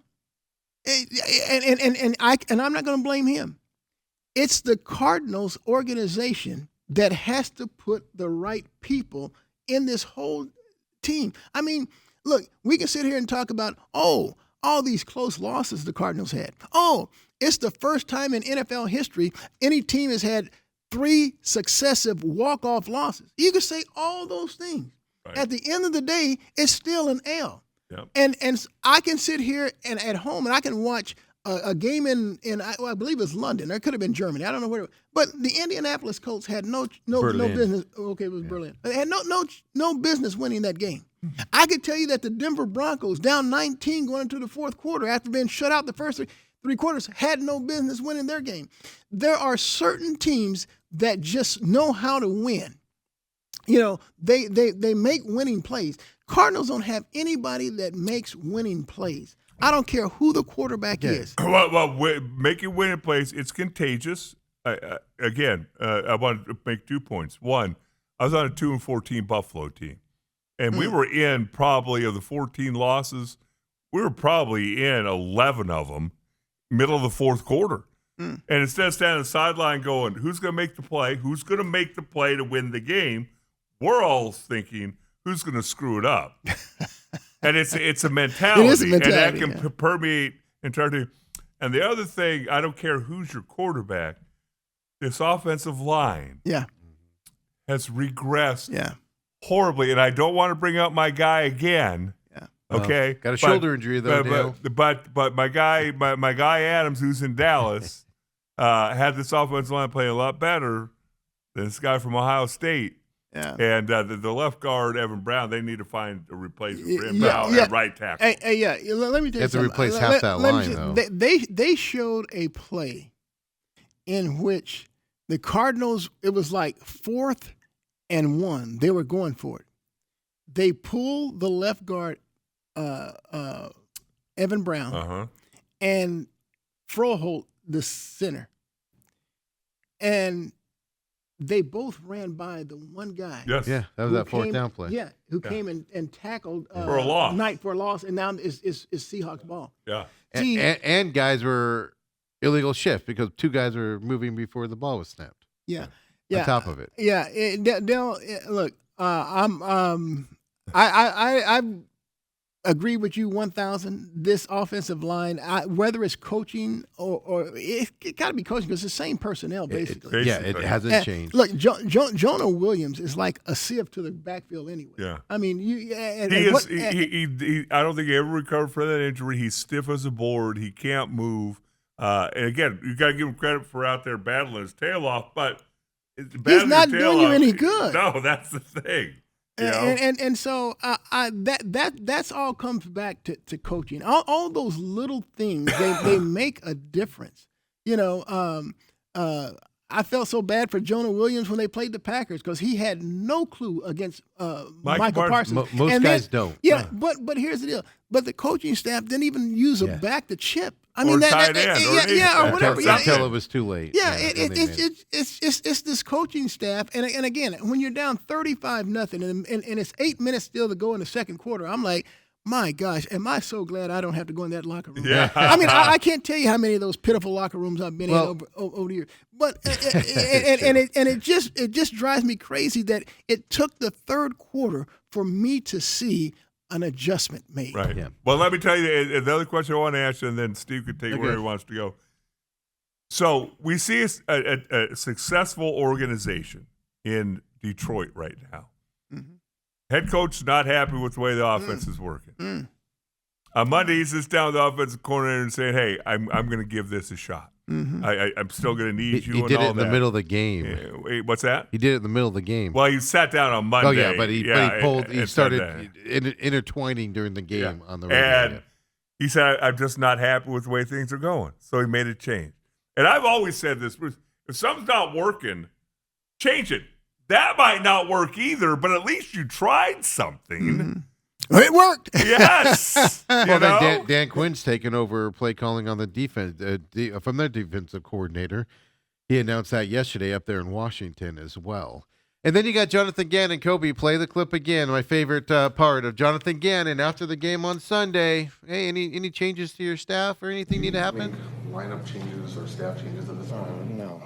And I'm not going to blame him. It's the Cardinals organization that has to put the right people in this whole team. I mean, look, we can sit here and talk about, all these close losses the Cardinals had. Oh, it's the first time in NFL history any team has had 3 successive walk-off losses. You can say all those things. Right. At the end of the day, it's still an L. Yep. And I can sit here and at home and I can watch a game in I believe it's London. Or it could have been Germany. I don't know where. But the Indianapolis Colts had no business. Okay, it was Berlin. They had no business winning that game. I could tell you that the Denver Broncos, down 19 going into the fourth quarter after being shut out the first three quarters, had no business winning their game. There are certain teams that just know how to win. You know, they make winning plays. Cardinals don't have anybody that makes winning plays. I don't care who the quarterback is. Well, making winning plays, it's contagious. I want to make 2 points. One, I was on a 2-14 Buffalo team, and we were in probably of the 14 losses, we were probably in 11 of them middle of the fourth quarter. And instead of standing on the sideline going, who's going to make the play? Who's going to make the play to win the game? We're all thinking, who's going to screw it up? And it's a mentality. It is a mentality, and that can permeate entirely. And the other thing, I don't care who's your quarterback, this offensive line has regressed horribly. And I don't want to bring up my guy again. Okay, got a shoulder injury though. But my guy Adams, who's in Dallas, had this offensive line playing a lot better than this guy from Ohio State. Yeah, and the left guard Evan Brown, they need to find a replacement for him now at right tackle. Let me tell you something. They have to replace half that line though. They showed a play in which the Cardinals, it was like 4th and 1. They were going for it. They pulled the left guard. Evan Brown and Froholt, the center. And they both ran by the one guy. Yes. Yeah, that was that fourth down play. Yeah, who came and tackled for a loss. Knight for a loss, and now it's Seahawks ball. Yeah. And guys were illegal shift because 2 guys were moving before the ball was snapped. Yeah. On top of it. Yeah. Dale, look, I agree with you 1,000. This offensive line, whether it's coaching or it got to be coaching because it's the same personnel basically. It hasn't changed. Look, Jonah Williams is like a sieve to the backfield anyway. Yeah, I mean, I don't think he ever recovered from that injury. He's stiff as a board. He can't move. And again, you got to give him credit for out there battling his tail off, but he's not doing you any good. No, that's the thing. You know? And so that's all comes back to coaching. All those little things they make a difference. You know, I felt so bad for Jonah Williams when they played the Packers because he had no clue against Michael Parsons. Most guys don't. Yeah, but here's the deal. But the coaching staff didn't even use a back to chip. I mean, or whatever. Until it was too late. Yeah, it's this coaching staff, and again, when you're down 35-0, and it's 8 minutes still to go in the second quarter, I'm like, my gosh, am I so glad I don't have to go in that locker room? Yeah. I mean, I can't tell you how many of those pitiful locker rooms I've been in over the years. But it just drives me crazy that it took the third quarter for me to see an adjustment made. Right. Yeah. Well, let me tell you the other question I want to ask you, and then Steve can take where he wants to go. So we see a successful organization in Detroit right now. Mm-hmm. Head coach is not happy with the way the offense is working. On Monday, he sits down with the offensive coordinator and saying, "Hey, I'm going to give this a shot. Mm-hmm. I'm still going to need you." He and did all it in the middle of the game. Wait, what's that? He did it in the middle of the game. Well, he sat down on Monday. Oh yeah, but he started intertwining during the game on the radio. And he said, "I'm just not happy with the way things are going." So he made a change. And I've always said this: if something's not working, change it. That might not work either, but at least you tried something. Mm-hmm. It worked. Yes. Well, then Dan Quinn's taken over play calling on the defense from their defensive coordinator. He announced that yesterday up there in Washington as well. And then you got Jonathan Gannon. Kobe, play the clip again. My favorite part of Jonathan Gannon after the game on Sunday. Hey, any changes to your staff or anything need to happen? Lineup changes or staff changes at this time? No.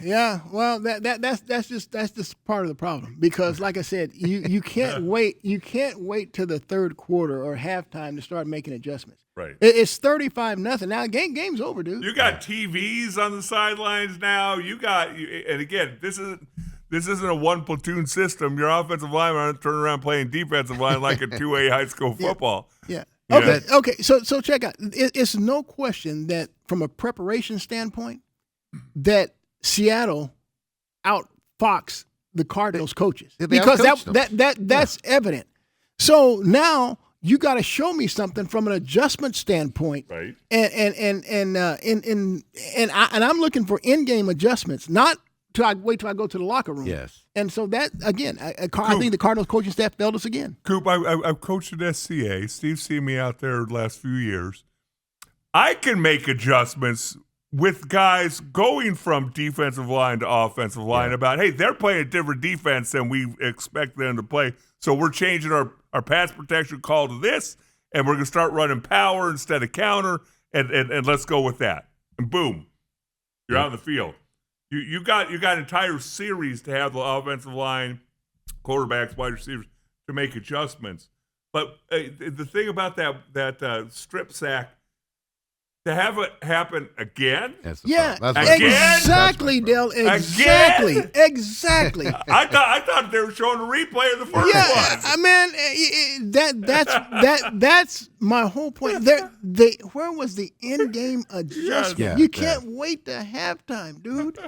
Yeah. Well, that's just part of the problem because, like I said, you can't wait. You can't wait till the third quarter or halftime to start making adjustments. Right. It's 35-0 now. Game's over, dude. You got TVs on the sidelines now. And again, this isn't a one platoon system. Your offensive linemen aren't turning around playing defensive line like a 2A high school football. Yeah. You Okay. know? Okay. So check out. It's no question that from a preparation standpoint, that Seattle outfoxed the Cardinals coaches because that's evident. So now you got to show me something from an adjustment standpoint, Right. And I'm looking for in-game adjustments, not till I wait till I go to the locker room. Yes. And so that again, I think the Cardinals coaching staff failed us again. Coop, I've coached at SCA. Steve's seen me out there the last few years. I can make adjustments with guys going from defensive line to offensive line about, hey, they're playing a different defense than we expect them to play. So we're changing our pass protection call to this, and we're going to start running power instead of counter, and let's go with that. And boom, you're out on the field. You got entire series to have the offensive line, quarterbacks, wide receivers to make adjustments. But the thing about that strip sack, to have it happen again? Yeah, again? Exactly, Dale. Exactly. Again? Exactly. I thought they were showing a replay of the first one. That's my whole point. Where was the in-game adjustment? Yeah, you can't wait to halftime, dude.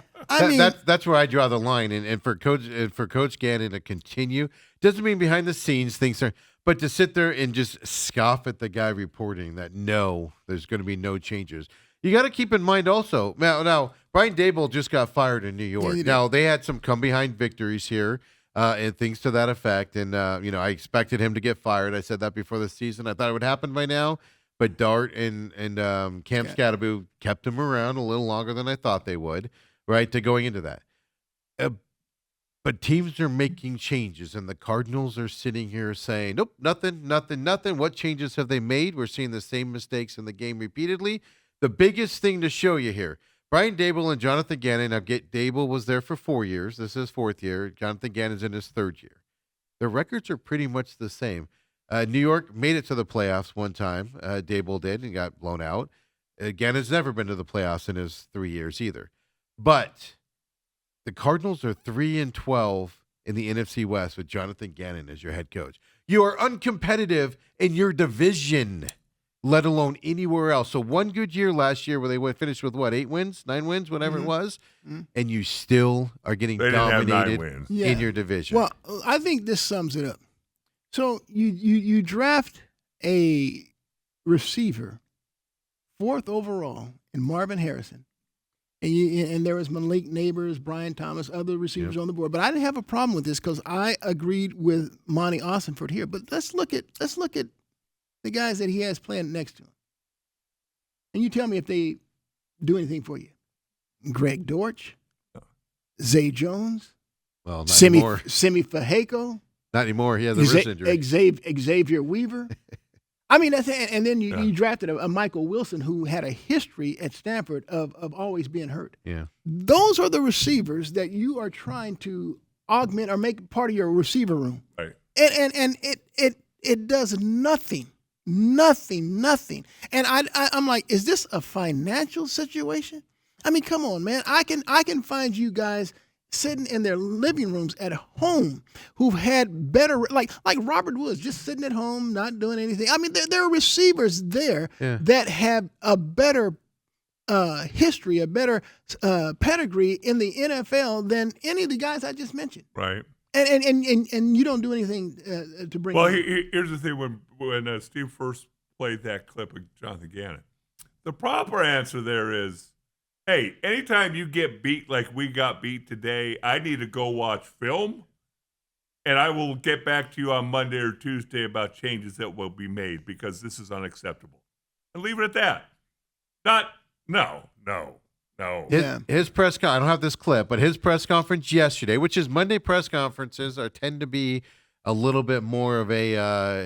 That's where I draw the line, and for Coach Gannon to continue doesn't mean behind the scenes things are. But to sit there and just scoff at the guy reporting that no, there's going to be no changes. You got to keep in mind also. Now Brian Daboll just got fired in New York. Now they had some come behind victories here and things to that effect. And I expected him to get fired. I said that before the season. I thought it would happen by now. But Dart and Cam Scatterbo kept him around a little longer than I thought they would. Right to going into that. But teams are making changes, and the Cardinals are sitting here saying, nope, nothing. What changes have they made? We're seeing the same mistakes in the game repeatedly. The biggest thing to show you here, Brian Daboll and Jonathan Gannon, Daboll was there for 4 years. This is his fourth year. Jonathan Gannon's in his third year. Their records are pretty much the same. New York made it to the playoffs one time. Daboll did and got blown out. Gannon's never been to the playoffs in his 3 years either. But the Cardinals are 3-12 in the NFC West with Jonathan Gannon as your head coach. You are uncompetitive in your division, let alone anywhere else. So one good year last year where they finished with 8 wins, 9 wins, whatever it was, and you still are getting dominated in your division. Well, I think this sums it up. So you draft a receiver, 4th overall in Marvin Harrison. And there was Malik Neighbors, Brian Thomas, other receivers on the board. But I didn't have a problem with this because I agreed with Monty Austinford here. But let's look at the guys that he has playing next to him. And you tell me if they do anything for you. Greg Dortch, Zay Jones, Simi Fehako. Not anymore. He has a wrist injury. Xavier Weaver. I mean, and then you drafted a Michael Wilson who had a history at Stanford of always being hurt. Yeah, those are the receivers that you are trying to augment or make part of your receiver room. Right. And it does nothing. And I'm like, is this a financial situation? I mean, come on, man. I can find you guys sitting in their living rooms at home who've had better, like Robert Woods, just sitting at home, not doing anything. I mean, there are receivers there that have a better history, a better pedigree in the NFL than any of the guys I just mentioned. Right. And you don't do anything to bring. Well, here's the thing: when Steve first played that clip of Jonathan Gannon, the proper answer there is, hey, anytime you get beat like we got beat today, I need to go watch film, and I will get back to you on Monday or Tuesday about changes that will be made because this is unacceptable. And leave it at that. No. His press conference, I don't have this clip, but his press conference yesterday, which is Monday press conferences tend to be a little bit more of a,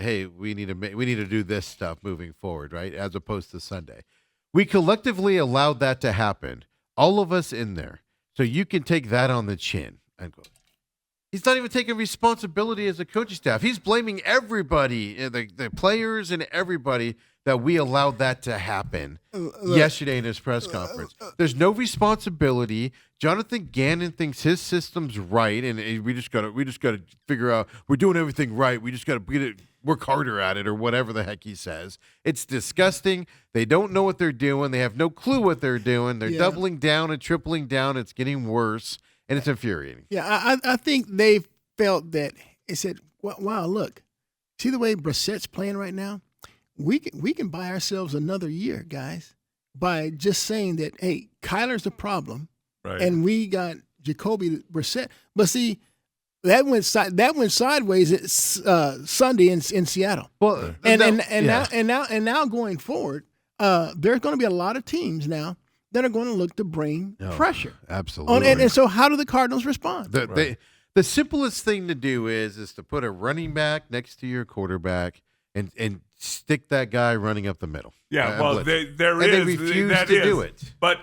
hey, we need to do this stuff moving forward, right, as opposed to Sunday. We collectively allowed that to happen, all of us in there. So you can take that on the chin. Unquote. He's not even taking responsibility as a coaching staff. He's blaming everybody, the players and everybody, that we allowed that to happen yesterday in his press conference. There's no responsibility. Jonathan Gannon thinks his system's right, and we just gotta figure out we're doing everything right. We just gotta work harder at it, or whatever the heck he says. It's disgusting. They don't know what they're doing. They have no clue what they're doing. They're doubling down and tripling down. It's getting worse. And it's infuriating. Yeah, I think they felt that it said, wow, look, see the way Brissett's playing right now? We can buy ourselves another year, guys, by just saying that, hey, Kyler's the problem, Right. and we got Jacoby Brissett. But see, that went sideways at Sunday in Seattle. Well, now going forward, there's going to be a lot of teams now that are going to look to bring pressure. Absolutely. And so how do the Cardinals respond? The simplest thing to do is to put a running back next to your quarterback and stick that guy running up the middle. Yeah, well, they refuse to do it. But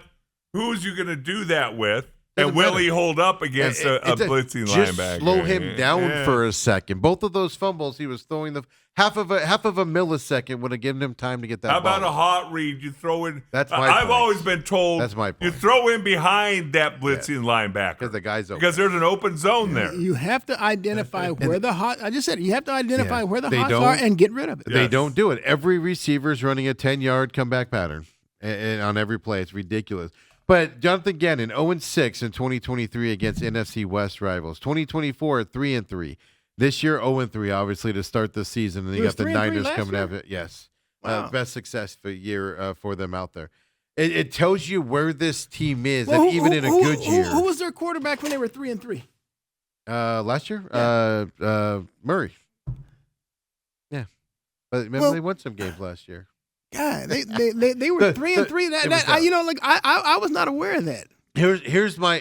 who's you going to do that with? And will he hold up against a blitzing just linebacker? Slow him down for a second. Both of those fumbles, he was throwing the half of a millisecond would have given him time to get that. How about ball. a hot read? You throw in. That's my I've point. always been told. That's my point. You throw in behind that blitzing linebacker because the guy's open. because there's an open zone there. You have to identify where the hot. I just said you have to identify where the They hots don't- are and get rid of it. They don't do it. Every receiver's running a 10-yard comeback pattern and on every play. It's ridiculous. But Jonathan Gannon, 0-6 in 2023 against NFC West rivals. 2024, 3-3. This year, 0-3, obviously, to start the season. And you got the 3-3 Niners last coming year? out of it. Yes. Wow. Best success year for them out there. It tells you where this team is, Well, that even in a good year. Who was their quarterback when they were 3-3? Last year? Murray. Yeah. But remember, they won some games last year. God, they were 3-3. I was not aware of that. Here's my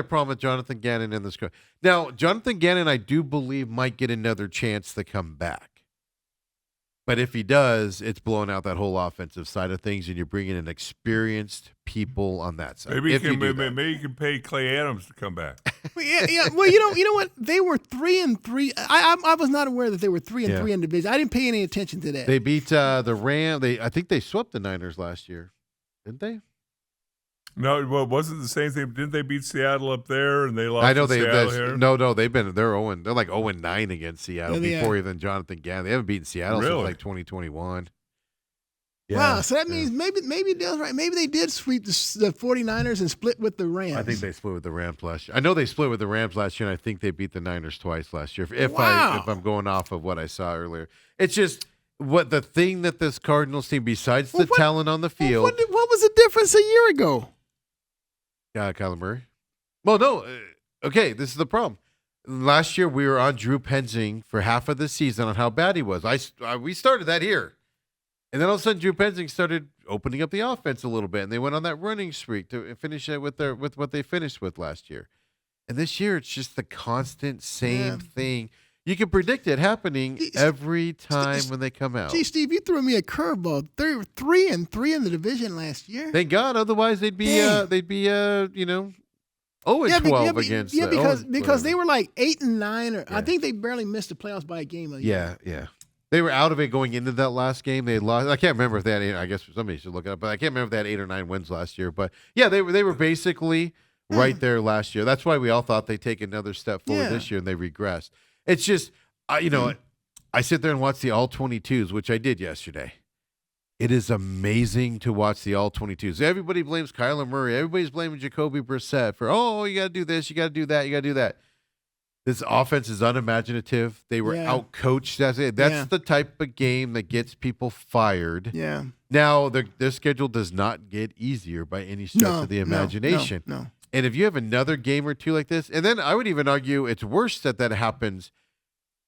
problem with Jonathan Gannon in this. Now, Jonathan Gannon, I do believe, might get another chance to come back. But if he does, it's blowing out that whole offensive side of things, and you're bringing in experienced people on that side. Maybe you can pay Clay Adams to come back. Yeah. Well, you know what? They were 3-3. I was not aware that they were 3-3 in division. I didn't pay any attention to that. They beat the Rams. I think they swept the Niners last year, didn't they? No, well, wasn't the same thing? Didn't they beat Seattle up there and they lost? I know Seattle here? No, they're like 0-9 against Seattle before even Jonathan Gannon. They haven't beaten Seattle since like 2021. Yeah, wow, so that means maybe Dale's right. Maybe they did sweep the 49ers and split with the Rams. I think they split with the Rams last year. I know they split with the Rams last year, and I think they beat the Niners twice last year. If I'm going off of what I saw earlier, it's just what the thing that this Cardinals team, besides the talent on the field, what was the difference a year ago? Kyler Murray. Well, no. Okay, this is the problem. Last year we were on Drew Penzing for half of the season on how bad he was. We started that here. And then all of a sudden, Drew Penzing started opening up the offense a little bit, and they went on that running streak to finish it with what they finished with last year. And this year, it's just the constant same thing. You can predict it happening every time when they come out. Gee, Steve, you threw me a curveball. They were 3-3 in the division last year. Thank God, otherwise they'd be 0-12 against. Yeah, because they were like 8-9, or I think they barely missed the playoffs by a game. Yeah. They were out of it going into that last game. They had lost. I can't remember if they had 8. I guess somebody should look it up, but I can't remember if they had 8 or 9 wins last year. But yeah, they were basically right there last year. That's why we all thought they'd take another step forward this year, and they regressed. It's just, I sit there and watch the All-22s, which I did yesterday. It is amazing to watch the All-22s. Everybody blames Kyler Murray. Everybody's blaming Jacoby Brissett for, you got to do this, you got to do that, you got to do that. This offense is unimaginative. They were out-coached. That's the type of game that gets people fired. Yeah. Now, their schedule does not get easier by any stretch of the imagination. No. And if you have another game or two like this, and then I would even argue it's worse that happens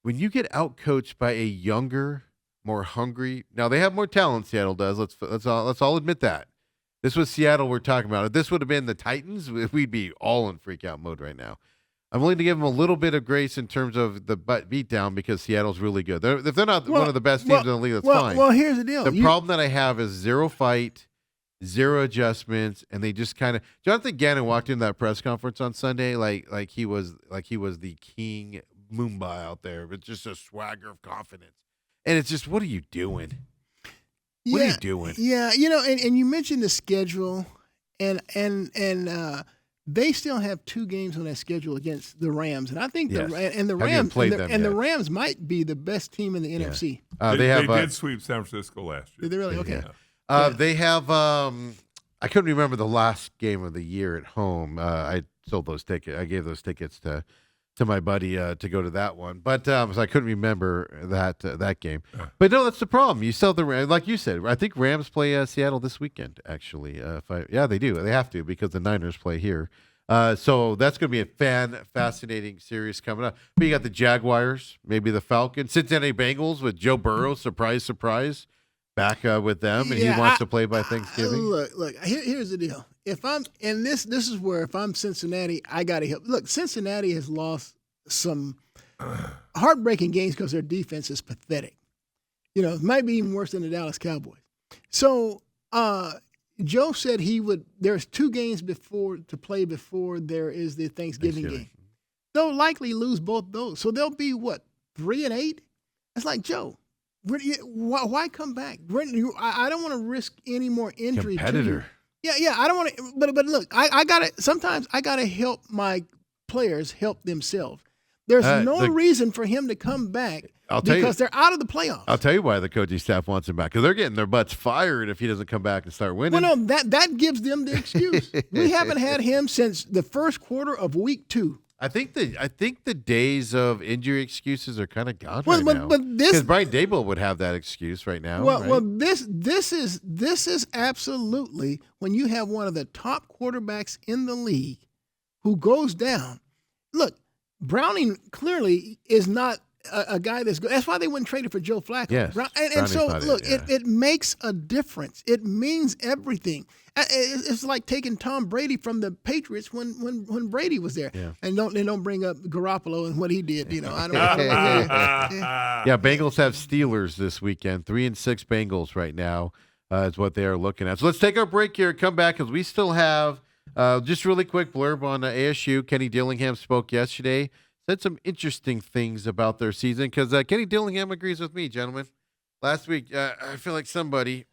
when you get out-coached by a younger, more hungry. Now, they have more talent, Seattle does. Let's all admit that. This was Seattle we're talking about. If this would have been the Titans, we'd be all in freak-out mode right now. I'm willing to give them a little bit of grace in terms of the beatdown because Seattle's really good. If they're not one of the best teams in the league, that's fine. Well, here's the deal. The problem that I have is zero fight, zero adjustments, and they just kind of. Jonathan Gannon walked in that press conference on Sunday like he was the king Mumbai out there, with just a swagger of confidence. And it's just, what are you doing? What are you doing? Yeah, and you mentioned the schedule, and they still have 2 games on that schedule against the Rams, and I think the Rams might be the best team in the NFC. They did sweep San Francisco last year. Did they really? Okay. Yeah. They have. I couldn't remember the last game of the year at home. I sold those tickets. I gave those tickets to my buddy to go to that one, but so I couldn't remember that game. But no, that's the problem. You sell the like you said. I think Rams play Seattle this weekend. Actually, they do. They have to because the Niners play here. So that's going to be a fascinating series coming up. But you got the Jaguars, maybe the Falcons, Cincinnati Bengals with Joe Burrow. Surprise, back with them, and he wants to play by Thanksgiving. Look. Here's the deal. If I'm and this is where if I'm Cincinnati, I got to help. Look, Cincinnati has lost some heartbreaking games because their defense is pathetic. It might be even worse than the Dallas Cowboys. So Joe said he would. There's 2 games before there is the Thanksgiving game. They'll likely lose both those, so they'll be what 3-8. It's like, Joe, why come back? I don't want to risk any more injury. Competitor. Yeah, I don't want to. But look, I gotta. Sometimes I gotta help my players help themselves. There's no reason for him to come back because they're out of the playoffs. I'll tell you why the coaching staff wants him back, because they're getting their butts fired if he doesn't come back and start winning. Well, no, that gives them the excuse. We haven't had him since the first quarter of week 2. I think the days of injury excuses are kind of gone right now. But this, because Brian Daboll would have that excuse right now. Well, this is absolutely when you have one of the top quarterbacks in the league who goes down. Look, Browning clearly is not a guy that's good. That's why they wouldn't trade it for Joe Flacco. Yes, and so look, it makes a difference. It means everything. It's like taking Tom Brady from the Patriots when Brady was there, and don't bring up Garoppolo and what he did. I don't. Yeah, Bengals have Steelers this weekend. 3-6 Bengals right now is what they are looking at. So let's take our break here. Come back because we still have just really quick blurb on ASU. Kenny Dillingham spoke yesterday. Said some interesting things about their season because Kenny Dillingham agrees with me, gentlemen. Last week, I feel like somebody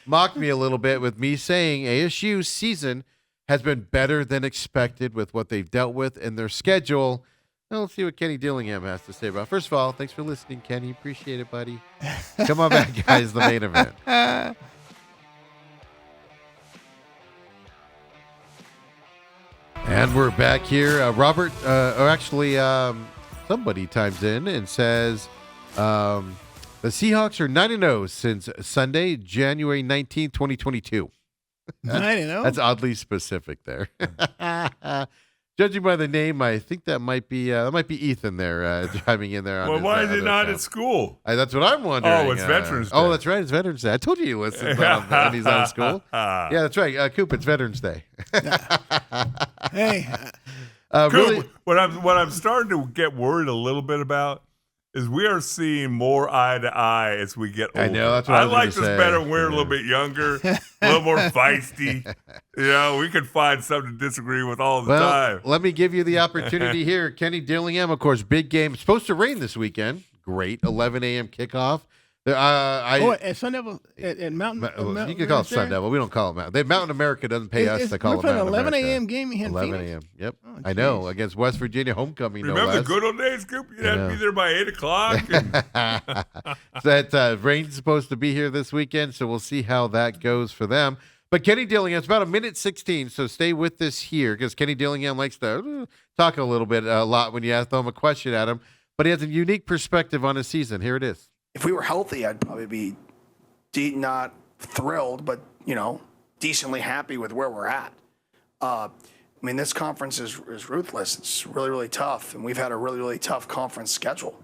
mocked me a little bit with me saying ASU's season has been better than expected with what they've dealt with in their schedule. Well, let's see what Kenny Dillingham has to say about it. First of all, thanks for listening, Kenny. Appreciate it, buddy. Come on back, guys, the main event. And we're back here. Robert, somebody chimes in and says the Seahawks are 9-0 since Sunday, January 19th, 2022. 9-0? That's oddly specific there. Judging by the name, I think that might be Ethan there chiming in there. Well, why is he not at school? That's what I'm wondering. Oh, it's Veterans Day. Oh, that's right. It's Veterans Day. I told you he listened when he's out of school. Yeah, that's right. Coop, it's Veterans Day. Hey. Coop, really? What I'm starting to get worried a little bit about is we are seeing more eye to eye as we get older. I know, that's what I was like gonna this say. better when we're a little bit younger, a little more feisty. We could find something to disagree with all the time. Let me give you the opportunity here. Kenny Dillingham, of course, big game. It's supposed to rain this weekend. Great. 11 a.m. kickoff. At Sun Devil at Mountain. You can call it Sun Devil. We don't call it Mountain. Mountain America doesn't pay us to call it Mountain America. We're playing 11 a.m. game here in 11 Phoenix? a.m. Yep. Oh, I know. Against West Virginia homecoming, Remember no the good old days, Coop? You'd have to be there by 8 o'clock. That rain's supposed to be here this weekend, so we'll see how that goes for them. But Kenny Dillingham, it's about 1:16, so stay with us here because Kenny Dillingham likes to talk a lot when you throw him a question at him. But he has a unique perspective on his season. Here it is. If we were healthy, I'd probably be not thrilled, but, decently happy with where we're at. This conference is ruthless. It's really, really tough, and we've had a really, really tough conference schedule.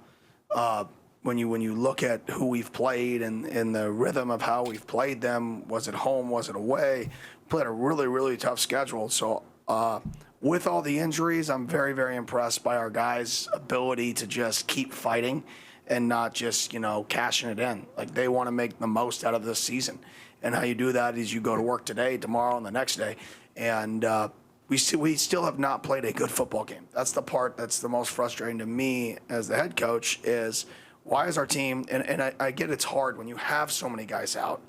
When you look at who we've played and the rhythm of how we've played them, was it home, was it away? Played a really, really tough schedule. So with all the injuries, I'm very, very impressed by our guys' ability to just keep fighting and not just, cashing it in. Like, they want to make the most out of this season. And how you do that is you go to work today, tomorrow, and the next day. And we still have not played a good football game. That's the part that's the most frustrating to me as the head coach is why is our team, and I get it's hard when you have so many guys out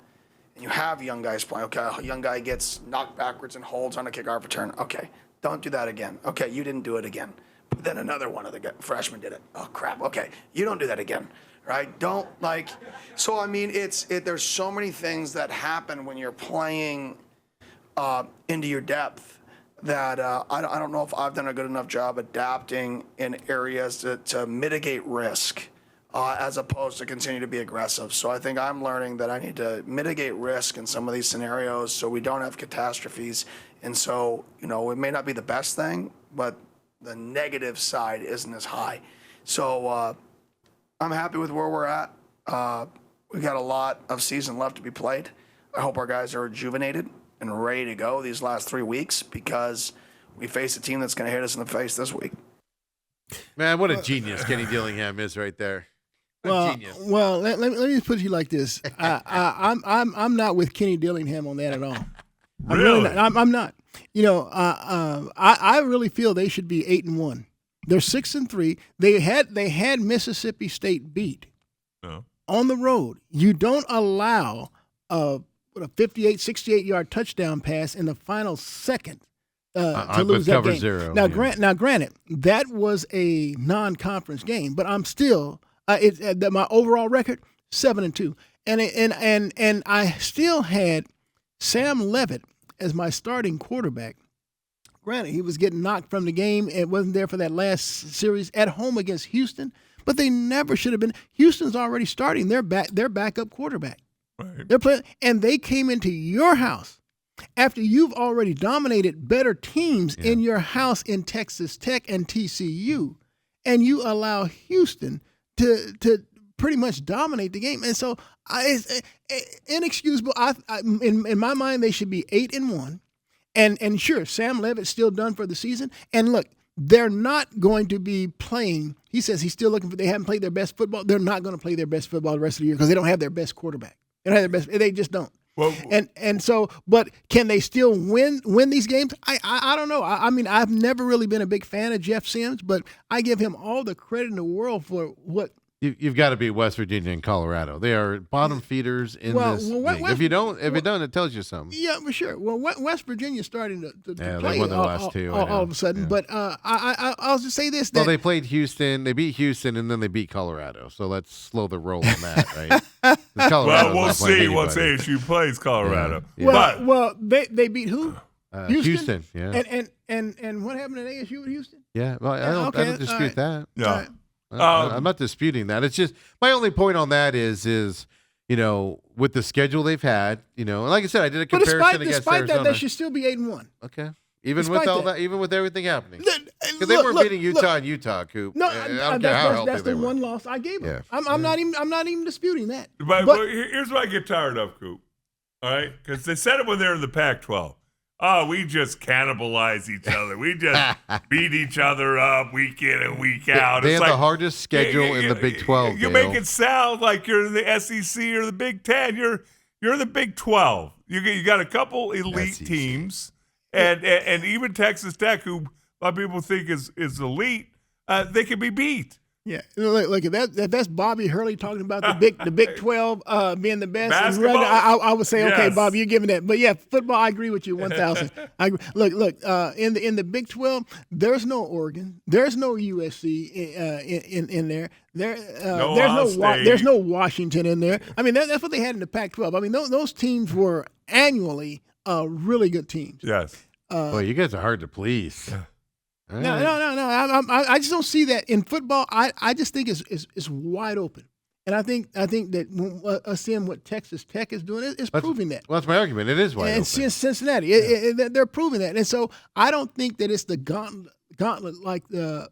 and you have young guys playing. Okay, a young guy gets knocked backwards and holds on a kickoff return. Okay, don't do that again. Okay, you didn't do it again. But then another one of the freshmen did it. Oh, crap. Okay, you don't do that again. Right? So I mean, there's so many things that happen when you're playing into your depth that I don't know if I've done a good enough job adapting in areas to mitigate risk as opposed to continue to be aggressive. So I think I'm learning that I need to mitigate risk in some of these scenarios so we don't have catastrophes. And so, it may not be the best thing, but the negative side isn't as high. So I'm happy with where we're at. We've got a lot of season left to be played. I hope our guys are rejuvenated and ready to go these last 3 weeks because we face a team that's going to hit us in the face this week. Man, what a genius Kenny Dillingham is right there. Genius. Well, let me just put it like this. I'm not with Kenny Dillingham on that at all. Really? I'm not. I really feel they should be 8-1. They're 6-3. They had Mississippi State beat on the road. You don't allow a 58, 68-yard touchdown pass in the final second to lose that game. Zero, now, granted, that was a non-conference game, but I'm still my overall record 7-2, and I still had Sam Levitt as my starting quarterback. Granted, he was getting knocked from the game and wasn't there for that last series at home against Houston, but they never should have been. Houston's already starting their backup quarterback. Right. They're playing, and they came into your house after you've already dominated better teams in your house in Texas Tech and TCU, and you allow Houston to pretty much dominate the game. And so it's inexcusable. In my mind, they should be 8-1. And sure, Sam Levitt's still done for the season. And look, they're not going to be playing. He says he's still looking for. They haven't played their best football. They're not going to play their best football the rest of the year because they don't have their best quarterback. They don't have their best. They just don't. Well, and so, but can they still win these games? I don't know. I mean, I've never really been a big fan of Jeff Sims, but I give him all the credit in the world for what. You've got to beat West Virginia and Colorado. They are bottom feeders in this league. If you don't, it tells you something. Yeah, for sure. Well, West Virginia's starting to play they won their last two. All of a sudden. Yeah. But I'll just say this. Well, they played Houston. They beat Houston, and then they beat Colorado. So let's slow the roll on that, right? Well, we'll see once ASU plays Colorado. Yeah. Well, they beat who? Houston. Yeah. And what happened at ASU with Houston? Yeah. Well, I don't dispute that. Yeah. I'm not disputing that. It's just my only point on that is with the schedule they've had, and like I said, I did a comparison against despite Arizona. That, they should still be 8-1. Okay, even despite with all that, even with everything happening, because they were beating Utah and Utah. Coop. No, I don't care how healthy that's they the were. one loss I gave them. Yeah. I'm not even disputing that. But here's what I get tired of, Coop. All right, because they said it when they were in the Pac-12. Oh, we just cannibalize each other. We just beat each other up week in and week out. They have the hardest schedule in the Big 12. You make it sound like you're in the SEC or the Big 10. You're the Big 12. You got a couple elite SEC teams, and even Texas Tech, who a lot of people think is elite, they can be beat. Yeah, look that's Bobby Hurley talking about the Big 12 being the best. Basketball? I would say, okay, Yes. Bob, you're giving that. But yeah, football, I agree with you 1,000. I agree. Look. In the Big 12, there's no Oregon, there's no USC in there. There's no Washington in there. I mean, that's what they had in the Pac-12. I mean, those teams were annually really good teams. Yes. Boy, you guys are hard to please. No. I just don't see that in football. I just think it's wide open, and I think that us seeing what Texas Tech is doing is proving that. Well, that's my argument. It is wide open. And Cincinnati, they're proving that, and so I don't think that it's the gauntlet like the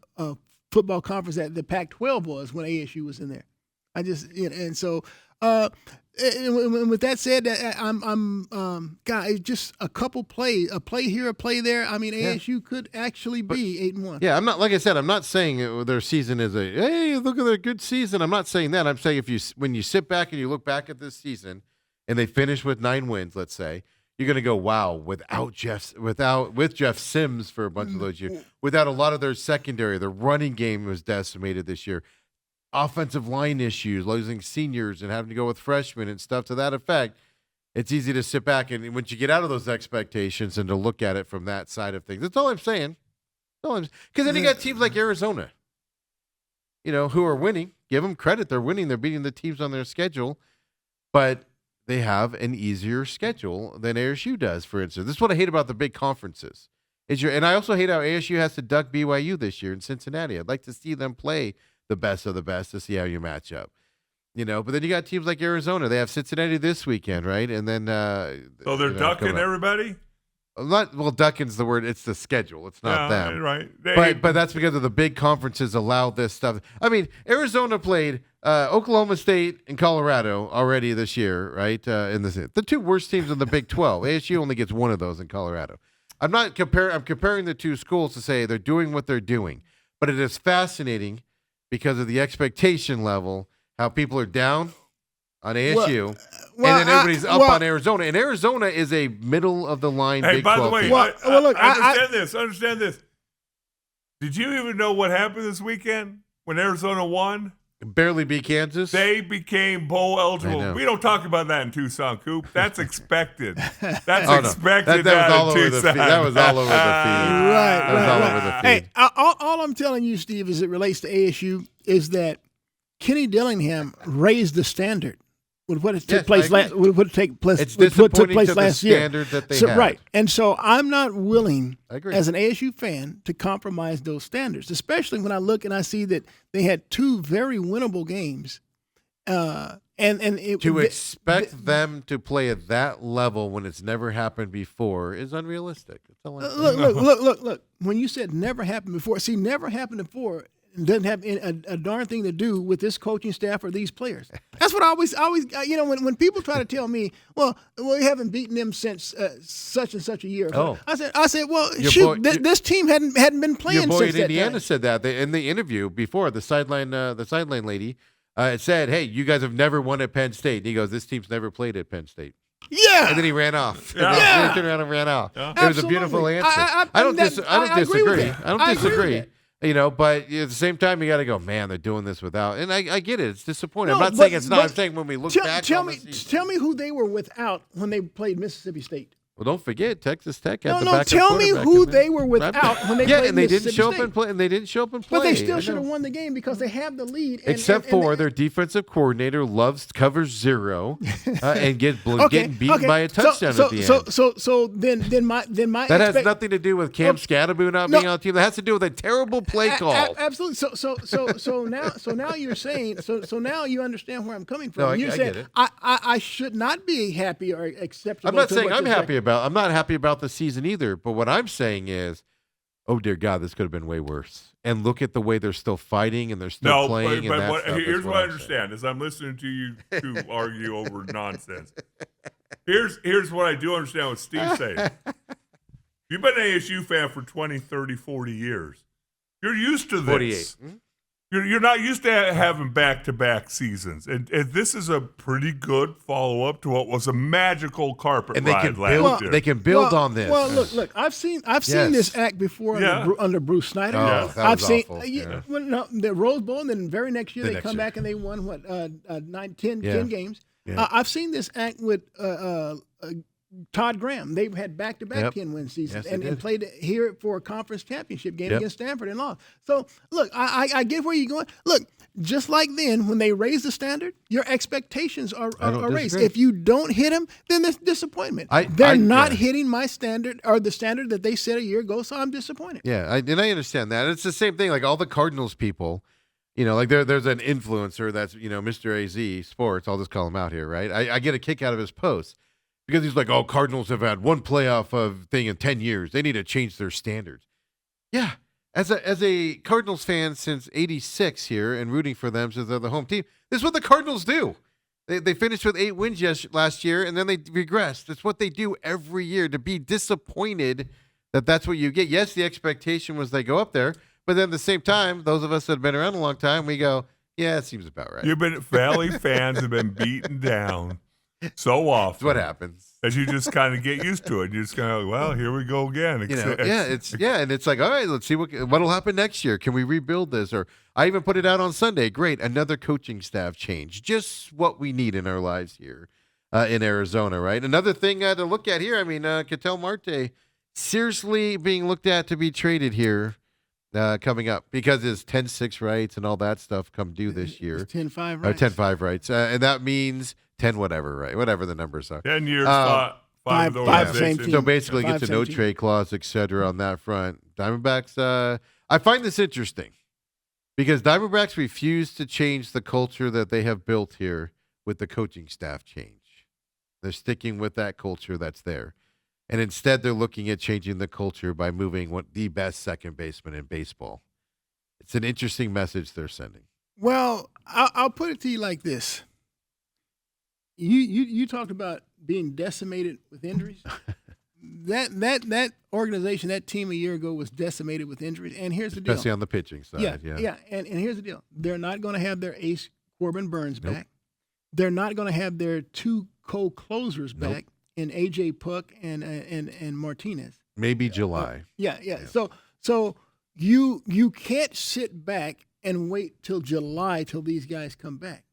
football conference that the Pac-12 was when ASU was in there. I just and so And with that said, God, it's just a play here, a play there. I mean, ASU could actually be 8-1. Yeah, I'm not, like I said, I'm not saying their season is hey, look at their good season. I'm not saying that. I'm saying when you sit back and you look back at this season and they finish with 9 wins, let's say, you're going to go, wow, with Jeff Sims for a bunch of those years, without a lot of their secondary, the running game was decimated this year. Offensive line issues, losing seniors and having to go with freshmen and stuff to that effect. It's easy to sit back and once you get out of those expectations and to look at it from that side of things. That's all I'm saying. Because then you got teams like Arizona, who are winning. Give them credit. They're winning. They're beating the teams on their schedule. But they have an easier schedule than ASU does, for instance. This is what I hate about the big conferences. And I also hate how ASU has to duck BYU this year in Cincinnati. I'd like to see them play the best of the best to see how you match up. But then you got teams like Arizona. They have Cincinnati this weekend, right? And then so they're ducking everybody? Ducking's the word. It's the schedule. It's not them. Right. But that's because of the big conferences allow this stuff. I mean, Arizona played Oklahoma State and Colorado already this year, right? The 2 worst teams in the Big 12. ASU only gets 1 of those in Colorado. I'm comparing the 2 schools to say they're doing what they're doing. But it is fascinating because of the expectation level, how people are down on ASU, and then everybody's up on Arizona. And Arizona is a middle-of-the-line Big 12 by the way, team. understand this. Did you even know what happened this weekend when Arizona won? Barely beat Kansas. They became bowl eligible. We don't talk about that in Tucson, Coop. That's expected. That's expected. That was all over the feed. That was all over the feed. Right. That was all over the feed. Hey, all I'm telling you, Steve, as it relates to ASU, is that Kenny Dillingham raised the standard with what took place last year. Standard that they had. Right. And so I'm not willing, as an ASU fan, to compromise those standards, especially when I look and I see that they had 2 very winnable games. Expect them to play at that level when it's never happened before is unrealistic. That's all I'm saying. Look. When you said never happened before, never happened before doesn't have a darn thing to do with this coaching staff or these players. That's what I always when people try to tell me, well, we haven't beaten them since such and such a year. Oh. I said, well, this team hadn't been playing your boy since in Indiana that said that in the interview before the sideline lady said, hey, you guys have never won at Penn State. And he goes, this team's never played at Penn State. Yeah. And then he ran off. Yeah. He turned around and ran off. Yeah. It was a beautiful answer. I don't disagree. I don't disagree. But at the same time, you got to go, man, they're doing this without. And I get it. It's disappointing. I'm not saying it's not. I'm saying when we look back tell me who they were without when they played Mississippi State. Well, don't forget, Texas Tech had the backup tell me who they were without when they played and they Mississippi didn't show State. up and play. And they didn't show up and play. But they still should have won the game because they have the lead. Except for their defensive coordinator loves cover 0 and getting beaten by a touchdown at the end. So then my that has nothing to do with Cam Scatterbo not being on the team. That has to do with a terrible play call. Absolutely. So now you're saying so now you understand where I'm coming from. No, you're saying get it. I should not be happy or acceptable. I'm not saying I'm not happy about the season either, but what I'm saying is, oh dear God, this could have been way worse. And look at the way they're still fighting and they're still playing. Here's what I understand as I'm listening to you two argue over nonsense. Here's what I do understand what Steve's saying. You've been an ASU fan for 20, 30, 40 years. You're used to this. 48. You're not used to having back-to-back seasons, and this is a pretty good follow-up to what was a magical carpet ride last year. They can build on this. Well, look, I've seen this act before under Bruce Snyder. Oh, that was awful. The Rose Bowl, and then the very next year they come back and they won 10 games. Yeah. I've seen this act with Todd Graham. They've had back-to-back 10-win seasons and played here for a conference championship game against Stanford and lost. So, look, I get where you're going. Look, just like then, when they raise the standard, your expectations are raised. If you don't hit them, then there's disappointment. They're not hitting my standard or the standard that they set a year ago, so I'm disappointed. Yeah, I understand that. It's the same thing. Like all the Cardinals people, like there's an influencer that's, Mr. AZ Sports. I'll just call him out here, right? I get a kick out of his posts. Because he's like, Cardinals have had one playoff thing in 10 years. They need to change their standards. Yeah, as a Cardinals fan since '86 here and rooting for them since they're the home team, this is what the Cardinals do. They finished with 8 wins last year, and then they regressed. That's what they do every year. To be disappointed that's what you get. Yes, the expectation was they go up there, but then at the same time, those of us that have been around a long time, we go, yeah, it seems about right. Valley fans have been beaten down so often. That's what happens. As you just kind of get used to it. You're just kind of like, well, here we go again. And it's like, all right, let's see what'll happen next year. Can we rebuild this? Or I even put it out on Sunday. Great, another coaching staff change. Just what we need in our lives here in Arizona, right? Another thing to look at here. I mean, Ketel Marte seriously being looked at to be traded here coming up because his 10-6 rights and all that stuff come due this year. 10-5 rights. 10-5 rights, and that means 10 whatever, right? Whatever the numbers are. 10 years, five of the five, organization. same team. So basically, Five, gets a same no team. trade clause, et cetera, on that front. Diamondbacks. I find this interesting because Diamondbacks refuse to change the culture that they have built here with the coaching staff change. They're sticking with that culture that's there. And instead, they're looking at changing the culture by moving the best second baseman in baseball. It's an interesting message they're sending. Well, I'll put it to you like this. You talked about being decimated with injuries. that organization, that team a year ago was decimated with injuries. And here's the deal. Especially on the pitching side. Yeah. And here's the deal. They're not going to have their ace Corbin Burns Nope. back. They're not going to have their two co-closers Nope. back in A.J. Puck and Martinez. Maybe July. Yeah. So you can't sit back and wait till July till these guys come back.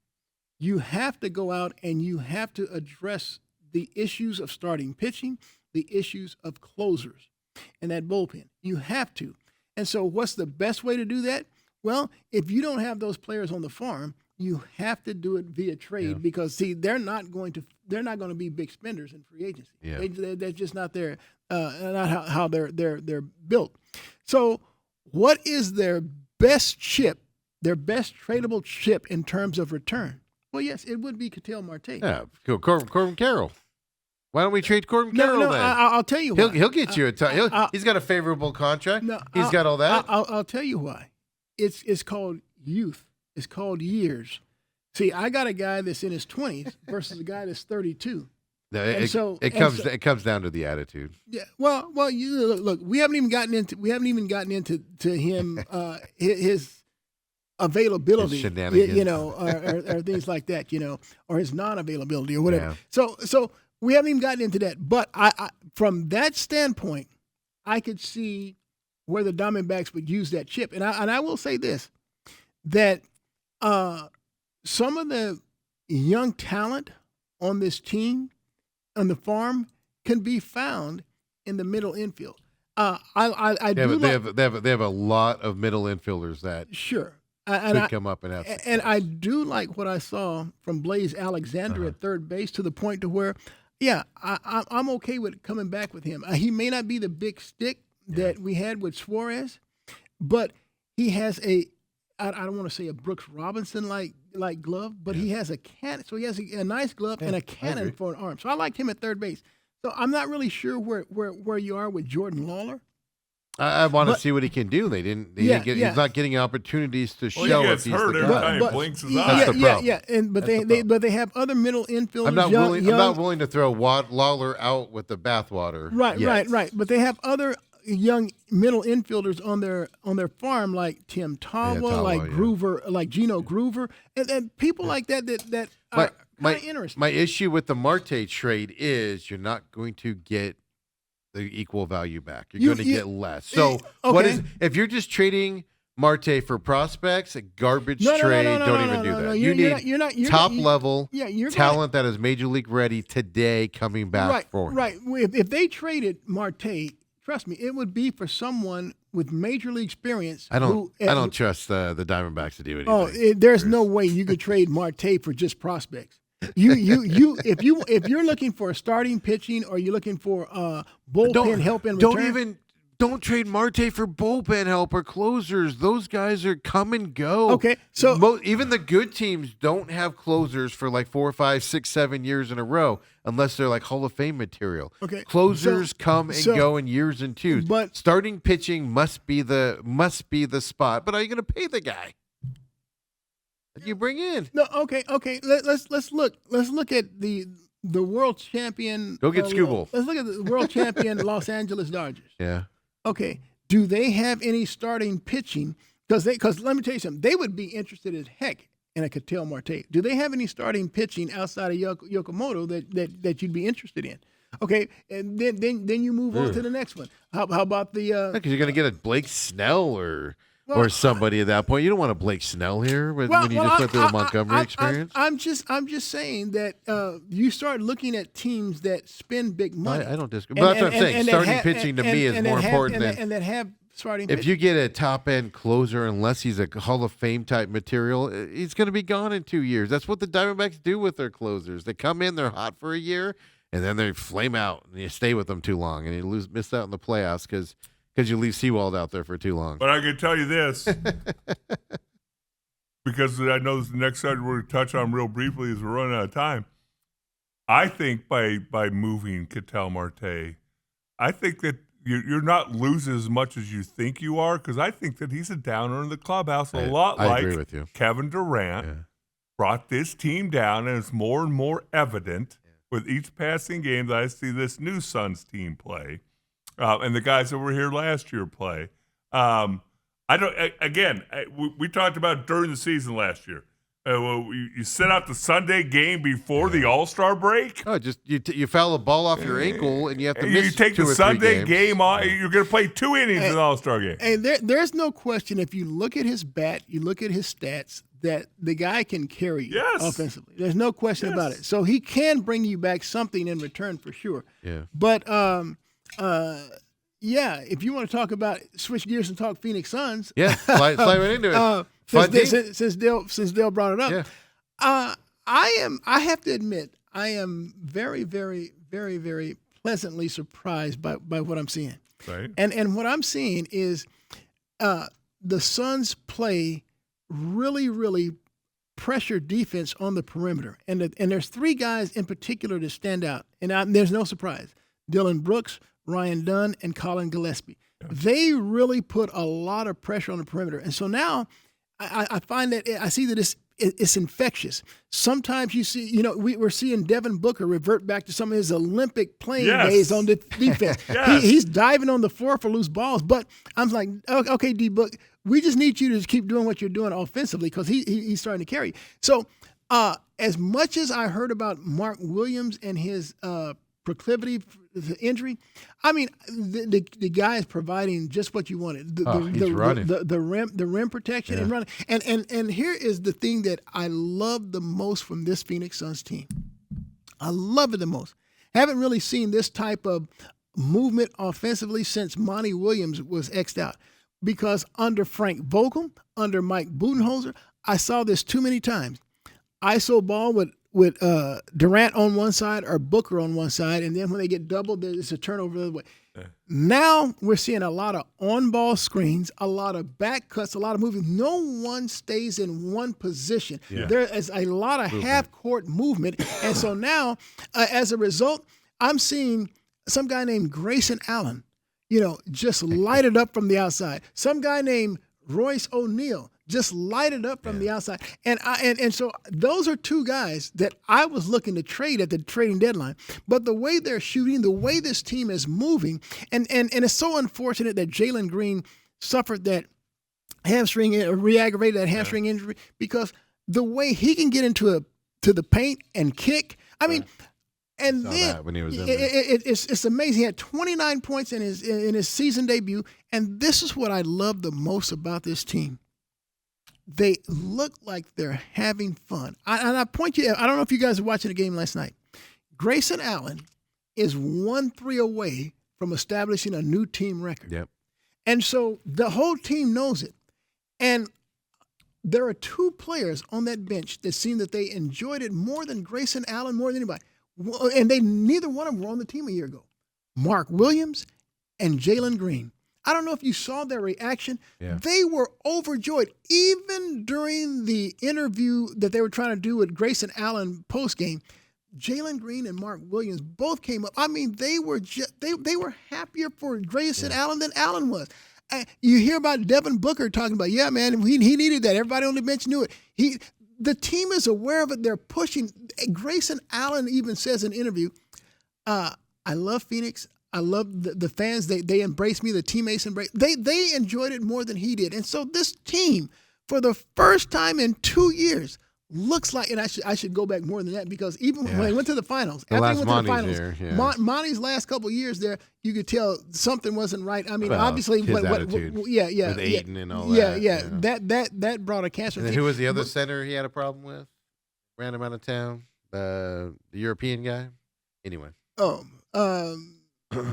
You have to go out and you have to address the issues of starting pitching, the issues of closers, and that bullpen. You have to. And so what's the best way to do that? Well, if you don't have those players on the farm, you have to do it via trade because they're not going to be big spenders in free agency. Yeah. They're just not there, not how they're built. So what is their best chip, their best tradable chip in terms of return? Well, yes, it would be Ketel Marte. Yeah, Corbin Carroll. Why don't we trade Corbin Carroll then? I'll tell you why. He'll get you a ton. He's got a favorable contract. He's got all that. I'll tell you why. It's called youth. It's called years. See, I got a guy that's in his 20s versus a guy that's 32. It comes down to the attitude. Yeah. Well, you look. We haven't even gotten into him his availability, His shenanigans. or things like that, or his non-availability or whatever. Yeah. So we haven't even gotten into that. But I from that standpoint, I could see where the Diamondbacks would use that chip, and I will say this, that some of the young talent on this team on the farm can be found in the middle infield. They have a lot of middle infielders that sure. could come up and have success. And I do like what I saw from Blaze Alexander at third base to the point to where, I'm okay with coming back with him. He may not be the big stick that we had with Suarez, but he has I don't want to say a Brooks Robinson like glove, but he has a cannon. So he has a nice glove and a cannon for an arm. So I liked him at third base. So I'm not really sure where you are with Jordan Lawler. I want to see what he can do. He's not getting opportunities to show he if gets he's hurt the every guy. time he blinks his That's eyes. the problem. But they have other middle infielders. I'm not willing to throw Lawler out with the bathwater. Right. But they have other young middle infielders on their farm like Tim Tawa, like Groover, like Gino Groover, and people like that are kind of interesting. My issue with the Marte trade is you're not going to get the equal value back. You're going to get less. So if you're just trading Marte for prospects, a garbage trade, don't even do that. You need top level talent that is major league ready today coming back for him. Right. If they traded Marte, trust me, it would be for someone with major league experience. I don't trust the Diamondbacks to do anything. Oh, there's no way you could trade Marte for just prospects. If you're looking for starting pitching or you're looking for bullpen help in return, don't trade Marte for bullpen help or closers. Those guys are come and go. Okay, so even the good teams don't have closers for like 4, 5, 6, 7 years in a row unless they're like Hall of Fame material. Okay, closers come and go in years and twos. But starting pitching must be the spot. But are you going to pay the guy? You bring in. No, okay. Let's look at the world champion. Go get Skubal. Let's look at the world champion Los Angeles Dodgers. Yeah. Okay, do they have any starting pitching? Because let me tell you something, they would be interested as heck in a Ketel Marte. Do they have any starting pitching outside of Yokomoto that you'd be interested in? Okay, and then you move on to the next one. How about the? Because you're going to get a Blake Snell or somebody at that point. You don't want a Blake Snell here when you just went through the Montgomery experience. I'm just saying that you start looking at teams that spend big money. I don't disagree. But that's what I'm saying. Starting pitching to me is more important than that have starting. If you get a top end closer, unless he's a Hall of Fame type material, he's going to be gone in 2 years. That's what the Diamondbacks do with their closers. They come in, they're hot for a year, and then they flame out, and you stay with them too long, and you miss out in the playoffs because you leave Sewald out there for too long. But I can tell you this, because I know this is the next subject we're going to touch on real briefly as we're running out of time. I think by moving Ketel Marte, I think that you're not losing as much as you think you are, because I think that he's a downer in the clubhouse, a lot I like agree with you. Kevin Durant brought this team down, and it's more and more evident with each passing game that I see this new Suns team play. And the guys that were here last year play. We talked about during the season last year. You set out the Sunday game before the All-Star break. Oh, just you foul a ball off your ankle and you have to miss You take 2 the or 3 Sunday games. game on. You're going to play 2 innings in the All-Star game. And there's no question, if you look at his bat, you look at his stats, that the guy can carry you offensively. There's no question about it. So he can bring you back something in return for sure. Yeah. But if you want to talk about switch gears and talk Phoenix Suns, slide right into it. Since Dale brought it up, I have to admit I am very, very, very, very pleasantly surprised by what I'm seeing. Right. And what I'm seeing is the Suns play really, really pressure defense on the perimeter, and there's 3 guys in particular that stand out, and there's no surprise: Dylan Brooks, Ryan Dunn, and Colin Gillespie. Yeah. They really put a lot of pressure on the perimeter. And so now I find that I see that it's infectious. Sometimes you see, we're seeing Devin Booker revert back to some of his Olympic playing days on the defense. He's diving on the floor for loose balls. But I'm like, okay, D-Book, we just need you to keep doing what you're doing offensively, because he's starting to carry. So as much as I heard about Mark Williams and his proclivity for injury, I mean, the guy is providing just what you wanted. He's running. The rim protection and running. And here is the thing that I love the most from this Phoenix Suns team. I love it the most. Haven't really seen this type of movement offensively since Monty Williams was X'd out. Because under Frank Vogel, under Mike Budenholzer, I saw this too many times. ISO ball with Durant on one side or Booker on one side, and then when they get doubled, it's a turnover the other way. Now we're seeing a lot of on-ball screens, a lot of back cuts, a lot of moving. No one stays in one position. There is a lot of half-court movement, and so now, as a result, I'm seeing some guy named Grayson Allen, just light it up from the outside. Some guy named Royce O'Neal just lighted up from the outside. And so those are 2 guys that I was looking to trade at the trading deadline. But the way they're shooting, the way this team is moving, and it's so unfortunate that Jalen Green suffered that re-aggravated that hamstring injury, because the way he can get to the paint and kick, I mean, and then when he was in it's amazing. He had 29 points in his season debut, and this is what I love the most about this team. They look like they're having fun. And I point you, I don't know if you guys were watching the game last night. Grayson Allen is 1-3 away from establishing a new team record. Yep. And so the whole team knows it. And there are 2 players on that bench that seem that they enjoyed it more than Grayson Allen, more than anybody. And neither one of them were on the team a year ago. Mark Williams and Jalen Green. I don't know if you saw their reaction. Yeah. They were overjoyed. Even during the interview that they were trying to do with Grayson Allen postgame, Jalen Green and Mark Williams both came up. I mean, they were they were happier for Grayson Allen than Allen was. You hear about Devin Booker talking about, man, he needed that. Everybody on the bench knew it. the team is aware of it. They're pushing. Grayson Allen even says in an interview, I love Phoenix. I love the fans. They embrace me. The teammates embrace. They enjoyed it more than he did. And so this team, for the first time in 2 years, looks like, and I should go back more than that, because even when they went to the finals, Monty's last couple of years there, you could tell something wasn't right. I mean, obviously, his attitude with Aiden and all that. Yeah. That brought a cancer. And then who was the other center he had a problem with? Ran him out of town. The European guy. Anyway.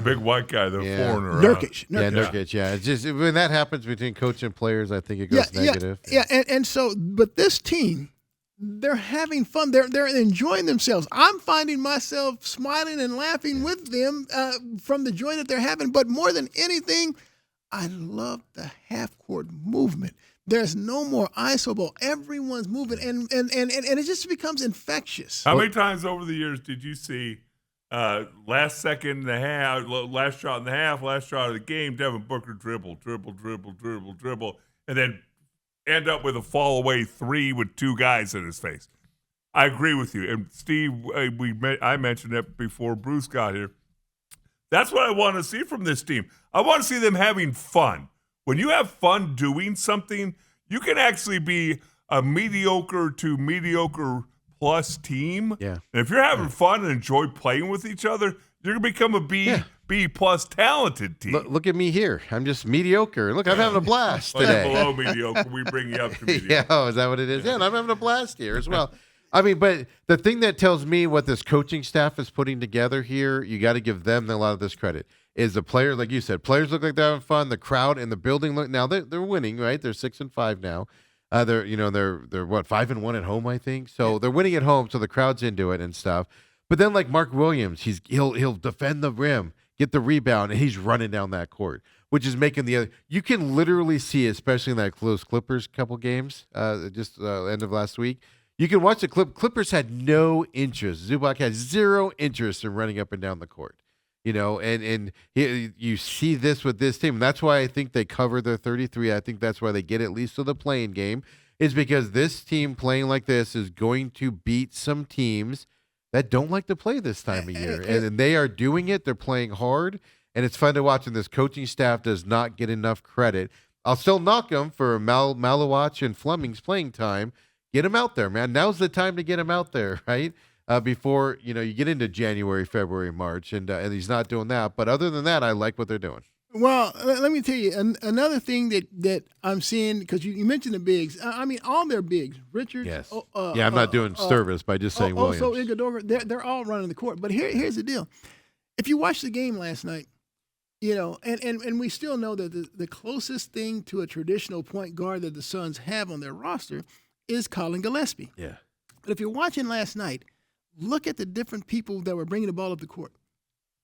Big white guy, the foreigner. Nurkic. Nurkic. Yeah, it's just when that happens between coach and players, I think it goes negative. Yeah. And so, but this team, they're having fun. They're enjoying themselves. I'm finding myself smiling and laughing with them from the joy that they're having. But more than anything, I love the half-court movement. There's no more iso ball. Everyone's moving, and it just becomes infectious. How many times over the years did you see last second and a half, last shot in the half, last shot of the game, Devin Booker dribble, and then end up with a fall away three with two guys in his face? I agree with you. And Steve, I mentioned it before Bruce got here. That's what I want to see from this team. I want to see them having fun. When you have fun doing something, you can actually be a mediocre to mediocre plus team. Yeah. And if you're having fun and enjoy playing with each other, you're going to become a B plus talented team. Look at me here. I'm just mediocre. Look, I'm having a blast today. Below mediocre, we bring you up to mediocre. Yeah, is that what it is? Yeah, and I'm having a blast here as well. I mean, but the thing that tells me what this coaching staff is putting together here, you got to give them a lot of this credit, is the players, like you said, players look like they're having fun. The crowd and the building look, now they're winning, right? They're 6-5 now. They're what, 5-1 at home, I think. So they're winning at home, so the crowd's into it and stuff. But then like Mark Williams, he'll defend the rim, get the rebound, and he's running down that court, which is making the other. You can literally see, especially in those Clippers couple games, just end of last week. You can watch the Clippers had no interest. Zubac had zero interest in running up and down the court. And you see this with this team. That's why I think they cover their 33. I think that's why they get at least to the playing game, is because this team playing like this is going to beat some teams that don't like to play this time of year. And they are doing it. They're playing hard, and it's fun to watch. And this coaching staff does not get enough credit. I'll still knock them for Malawach and Fleming's playing time. Get them out there, man. Now's the time to get them out there, right? Before you get into January, February, March, and he's not doing that. But other than that, I like what they're doing. Well, let me tell you another thing that I'm seeing, because you mentioned the bigs. I mean, all their bigs, Richards. Yes. I'm not doing service by just saying Williams. Also, Iguodala, they're all running the court. But here's the deal: if you watch the game last night, and we still know that the closest thing to a traditional point guard that the Suns have on their roster is Colin Gillespie. Yeah. But if you're watching last night, look at the different people that were bringing the ball up the court.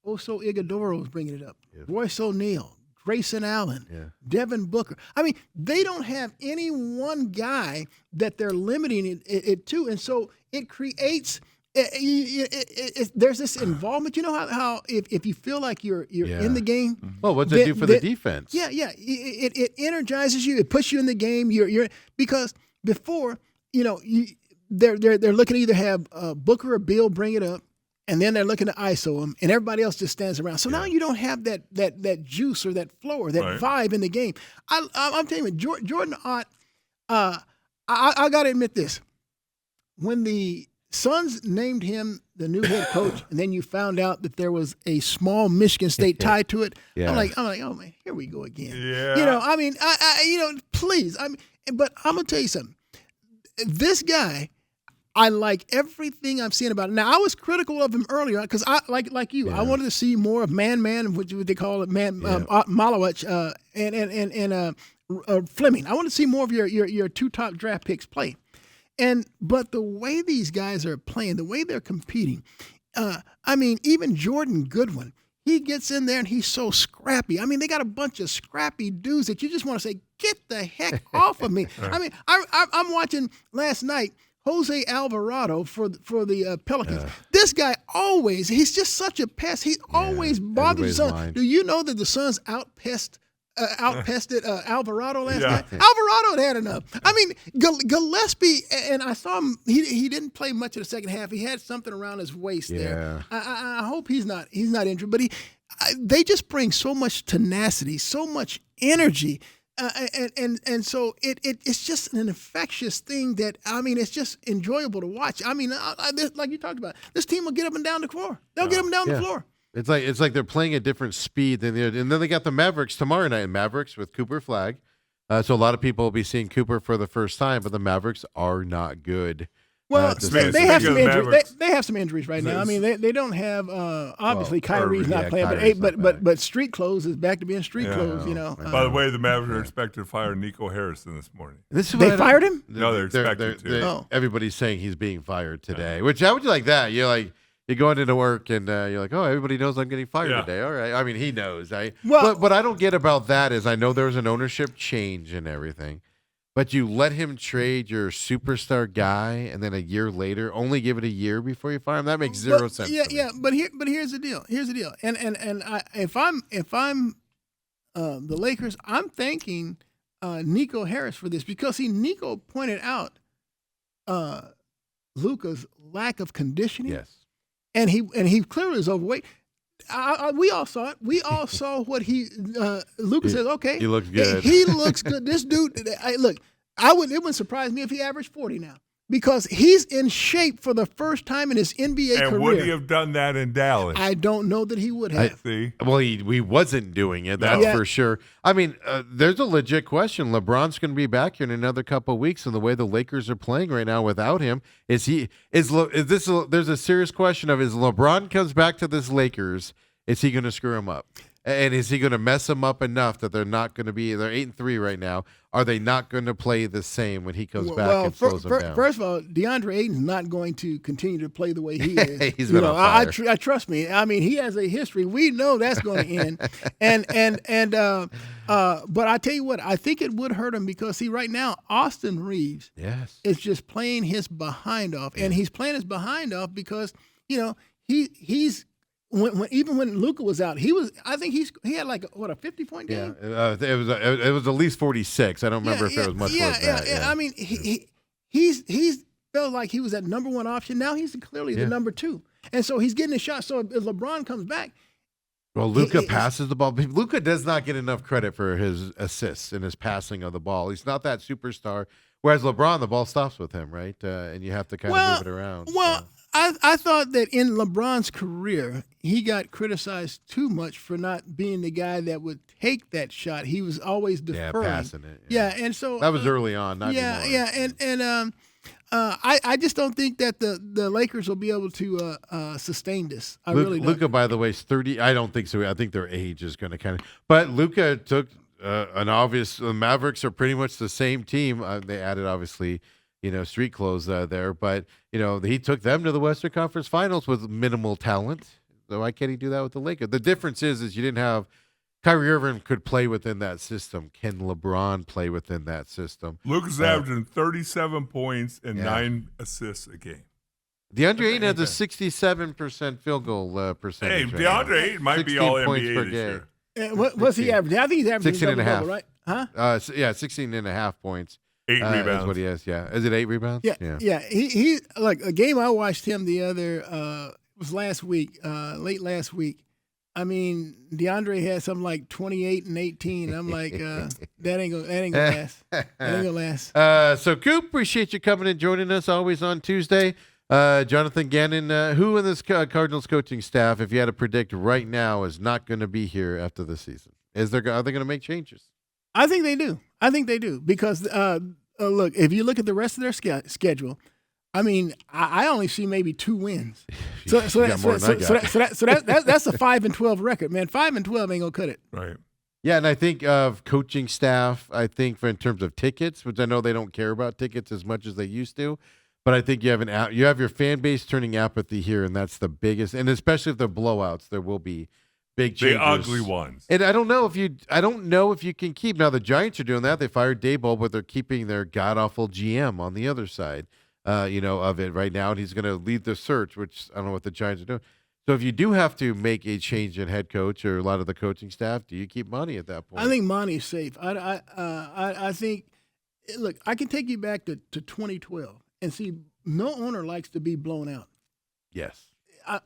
Oso Ighodaro was bringing it up. Yeah. Royce O'Neal, Grayson Allen, Devin Booker. I mean, they don't have any one guy that they're limiting it to, and so it creates. There's this involvement. You know how if you feel like you're in the game. Well, what's it do for the defense? Yeah. It energizes you. It puts you in the game. You're because before they're looking to either have Booker or Bill bring it up, and then they're looking to ISO them, and everybody else just stands around. So now you don't have that juice or that flow or that vibe in the game. I'm telling you, Jordan Ott. I got to admit this: when the Suns named him the new head coach, and then you found out that there was a small Michigan State tie to it. I'm like, oh man, here we go again. Yeah. I mean, please. But I'm gonna tell you something. This guy, I like everything I'm seeing about it. Now, I was critical of him earlier because I like you. I wanted to see more of Man, which they call it Malawach, and Fleming. I want to see more of your two top draft picks play. But the way these guys are playing, the way they're competing, even Jordan Goodwin, he gets in there and he's so scrappy. I mean, they got a bunch of scrappy dudes that you just want to say, get the heck off of me. I mean, I'm watching last night Jose Alvarado for the Pelicans. This guy he's just such a pest. He always bothers the Suns. Do you know that the Suns outpest outpested Alvarado last Yeah. night. Alvarado had enough. I mean, Gillespie, and I saw him. He didn't play much of the second half. He had something around his waist there. I hope he's not injured. But they just bring so much tenacity, so much energy. And so it's just an infectious thing that, I mean, it's just enjoyable to watch. I mean, like you talked about, this team will get up and down the floor. They'll get up and down the floor. It's like they're playing at different speed than and then they got the Mavericks tomorrow night. Mavericks with Cooper Flag, so a lot of people will be seeing Cooper for the first time. But the Mavericks are not good. Well, Speaking they have of some injuries. Mavericks- They have some injuries right now. I mean, they don't have obviously Well, Kyrie's not playing, Kyrie's not back. but street clothes is back to being street Yeah. clothes. You know. By the way, the Mavericks are expected to fire Nico Harrison this morning. This is They what I don't- fired him? No, they're expected to. Oh. Everybody's saying he's being fired today. Which how would you like that? You're going into work and you're like, oh, everybody knows I'm getting fired Yeah. today. All right. I mean, he knows. Well- but what I don't get about that is I know there was an ownership change and everything, but you let him trade your superstar guy and then a year later only give it a year before you fire him. That makes zero sense. Yeah, to me. yeah. But here's the deal. And if I'm the Lakers, I'm thanking Nico Harris for this because Nico pointed out Luka's lack of conditioning. Yes. And he clearly is overweight. We all saw it. We all saw what Luka says. Okay, he looks good. He looks good. This dude. Look, it wouldn't surprise me if he averaged 40 now because he's in shape for the first time in his NBA And career. would he have done that in Dallas? I don't know that he would have. See? Well, he wasn't doing it. That's Yeah. for sure. I mean, there's a legit question. LeBron's going to be back here in another couple of weeks, and the way the Lakers are playing right now without him, there's a serious question of is LeBron comes back to this Lakers, is he going to screw him up? And is he going to mess them up enough that they're 8-3 right now? Are they not going to play the same when he comes back and slows them down? First of all, DeAndre Ayton's not going to continue to play the way he is. He's been on fire. I trust me. I mean, he has a history. We know that's going to end. But I tell you what, I think it would hurt him because see, right now, Austin Reeves Yes. is just playing his behind off, and he's playing his behind off because he's. Even when Luka was out, he had like a 50-point Yeah. game. It was at least 46. I don't remember if it was much more than that. I mean, he's felt like he was that number one option. Now he's clearly the number two, and so he's getting a shot. So if LeBron comes back, Well, Luka passes the ball. Luka does not get enough credit for his assists and his passing of the ball. He's not that superstar. Whereas LeBron, the ball stops with him, right? And you have to kind of move it around. Well, so. I thought that in LeBron's career, he got criticized too much for not being the guy that would take that shot. He was always deferring. Passing it. Yeah, and so that was early on, not yeah, anymore. yeah, and I just don't think that the Lakers will be able to sustain this. I really don't. Luka, by the way, is 30. I don't think so. I think their age is going to kind of. But Luka took an obvious. The Mavericks are pretty much the same team. They added obviously, street clothes there, but he took them to the Western Conference Finals with minimal talent. So why can't he do that with the Lakers? The difference is you didn't have. Kyrie Irving could play within that system. Can LeBron play within that system? Luka's averaging 37 points and 9 assists a game. DeAndre Ayton has a 67% field goal Hey, percentage. right DeAndre now. Ayton might be 16 all points NBA per this game. year. What's he averaging? I think he's averaging 16 and a half. double-double, right? Huh? 16 and a half points. 8 rebounds. Is what he has, yeah. Is it 8 rebounds? Yeah. He like a game I watched him the other was last week, late last week. I mean, DeAndre had something like 28 and 18. I'm like, that ain't gonna last. That ain't gonna last. So Coop, appreciate you coming and joining us always on Tuesday. Jonathan Gannon, who in this Cardinals coaching staff, if you had to predict right now, is not going to be here after the season? Are they going to make changes? I think they do because look, if you look at the rest of their schedule, I mean, I only see maybe 2 wins. So that's a 5-12 record, man. 5-12 ain't gonna cut it. Right. Yeah, and I think of coaching staff. I think in terms of tickets, which I know they don't care about tickets as much as they used to, but I think you have your fan base turning apathy here, and that's the biggest. And especially if they're blowouts, there will be big changes. The ugly ones. And I don't know if you can keep. Now the Giants are doing that. They fired Daboll, but they're keeping their god awful GM on the other side. Of it right now, and he's going to lead the search, which I don't know what the Giants are doing. So if you do have to make a change in head coach or a lot of the coaching staff, do you keep Monty at that point? I think Monty's safe. I think. Look, I can take you back to 2012 and see no owner likes to be blown out. Yes. I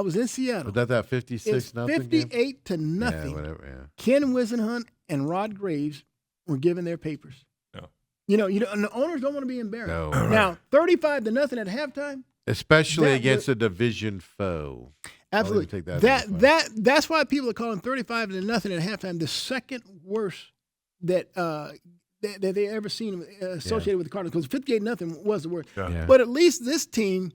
was in Seattle. Was that 56 It's nothing? 58 to nothing. Yeah, whatever. Yeah. Ken Wisenhunt and Rod Graves were given their papers. Yeah. And the owners don't want to be embarrassed. No. Now, 35 to nothing at halftime. Especially That against a division foe. Absolutely. Take that That's why people are calling 35 to nothing at halftime the second worst that they ever seen associated with the Cardinals, because 58 nothing was the worst. Yeah. Yeah. But at least this team,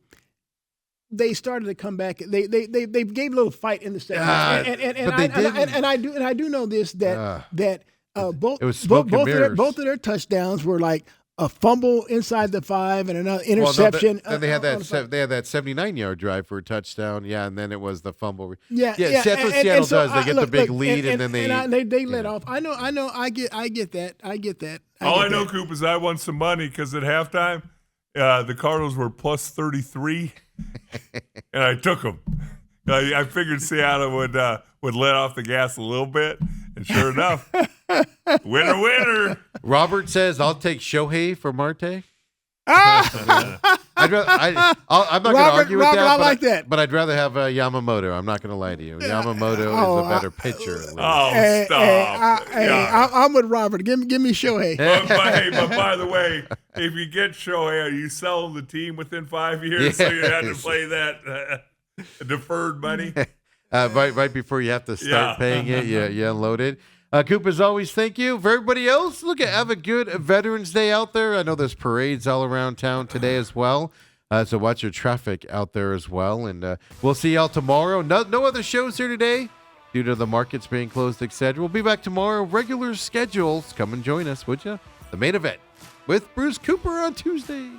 they started to come back. They gave a little fight in the second half. And I do know this that both it was smoke and mirrors. both of their touchdowns were like a fumble inside the 5 and another interception. Then they had that 79-yard drive for a touchdown. Yeah, and then it was the fumble. Yeah. That's what Seattle so does. They get the big lead and then they let off. I know. I get that. All I know, Coop, is I won some money because at halftime, the Cardinals were plus 33, and I took them. I figured Seattle would let off the gas a little bit, and sure enough, winner. Robert says, "I'll take Shohei for Marte." I'm not going to argue with Robert, that. I like that. But I'd rather have Yamamoto. I'm not going to lie to you. Yamamoto is a better pitcher. At least. Oh, stop. I'm with Robert. Give me Shohei. But by the way, if you get Shohei, are you selling the team within 5 years? So you had to play that deferred money? Right before you have to start paying it, you unload it. Coop, as always, thank you. For everybody else, have a good Veterans Day out there. I know there's parades all around town today as well. So watch your traffic out there as well. And we'll see y'all tomorrow. No other shows here today due to the markets being closed, etc. We'll be back tomorrow. Regular schedules. Come and join us, would you? The main event with Bruce Cooper on Tuesday.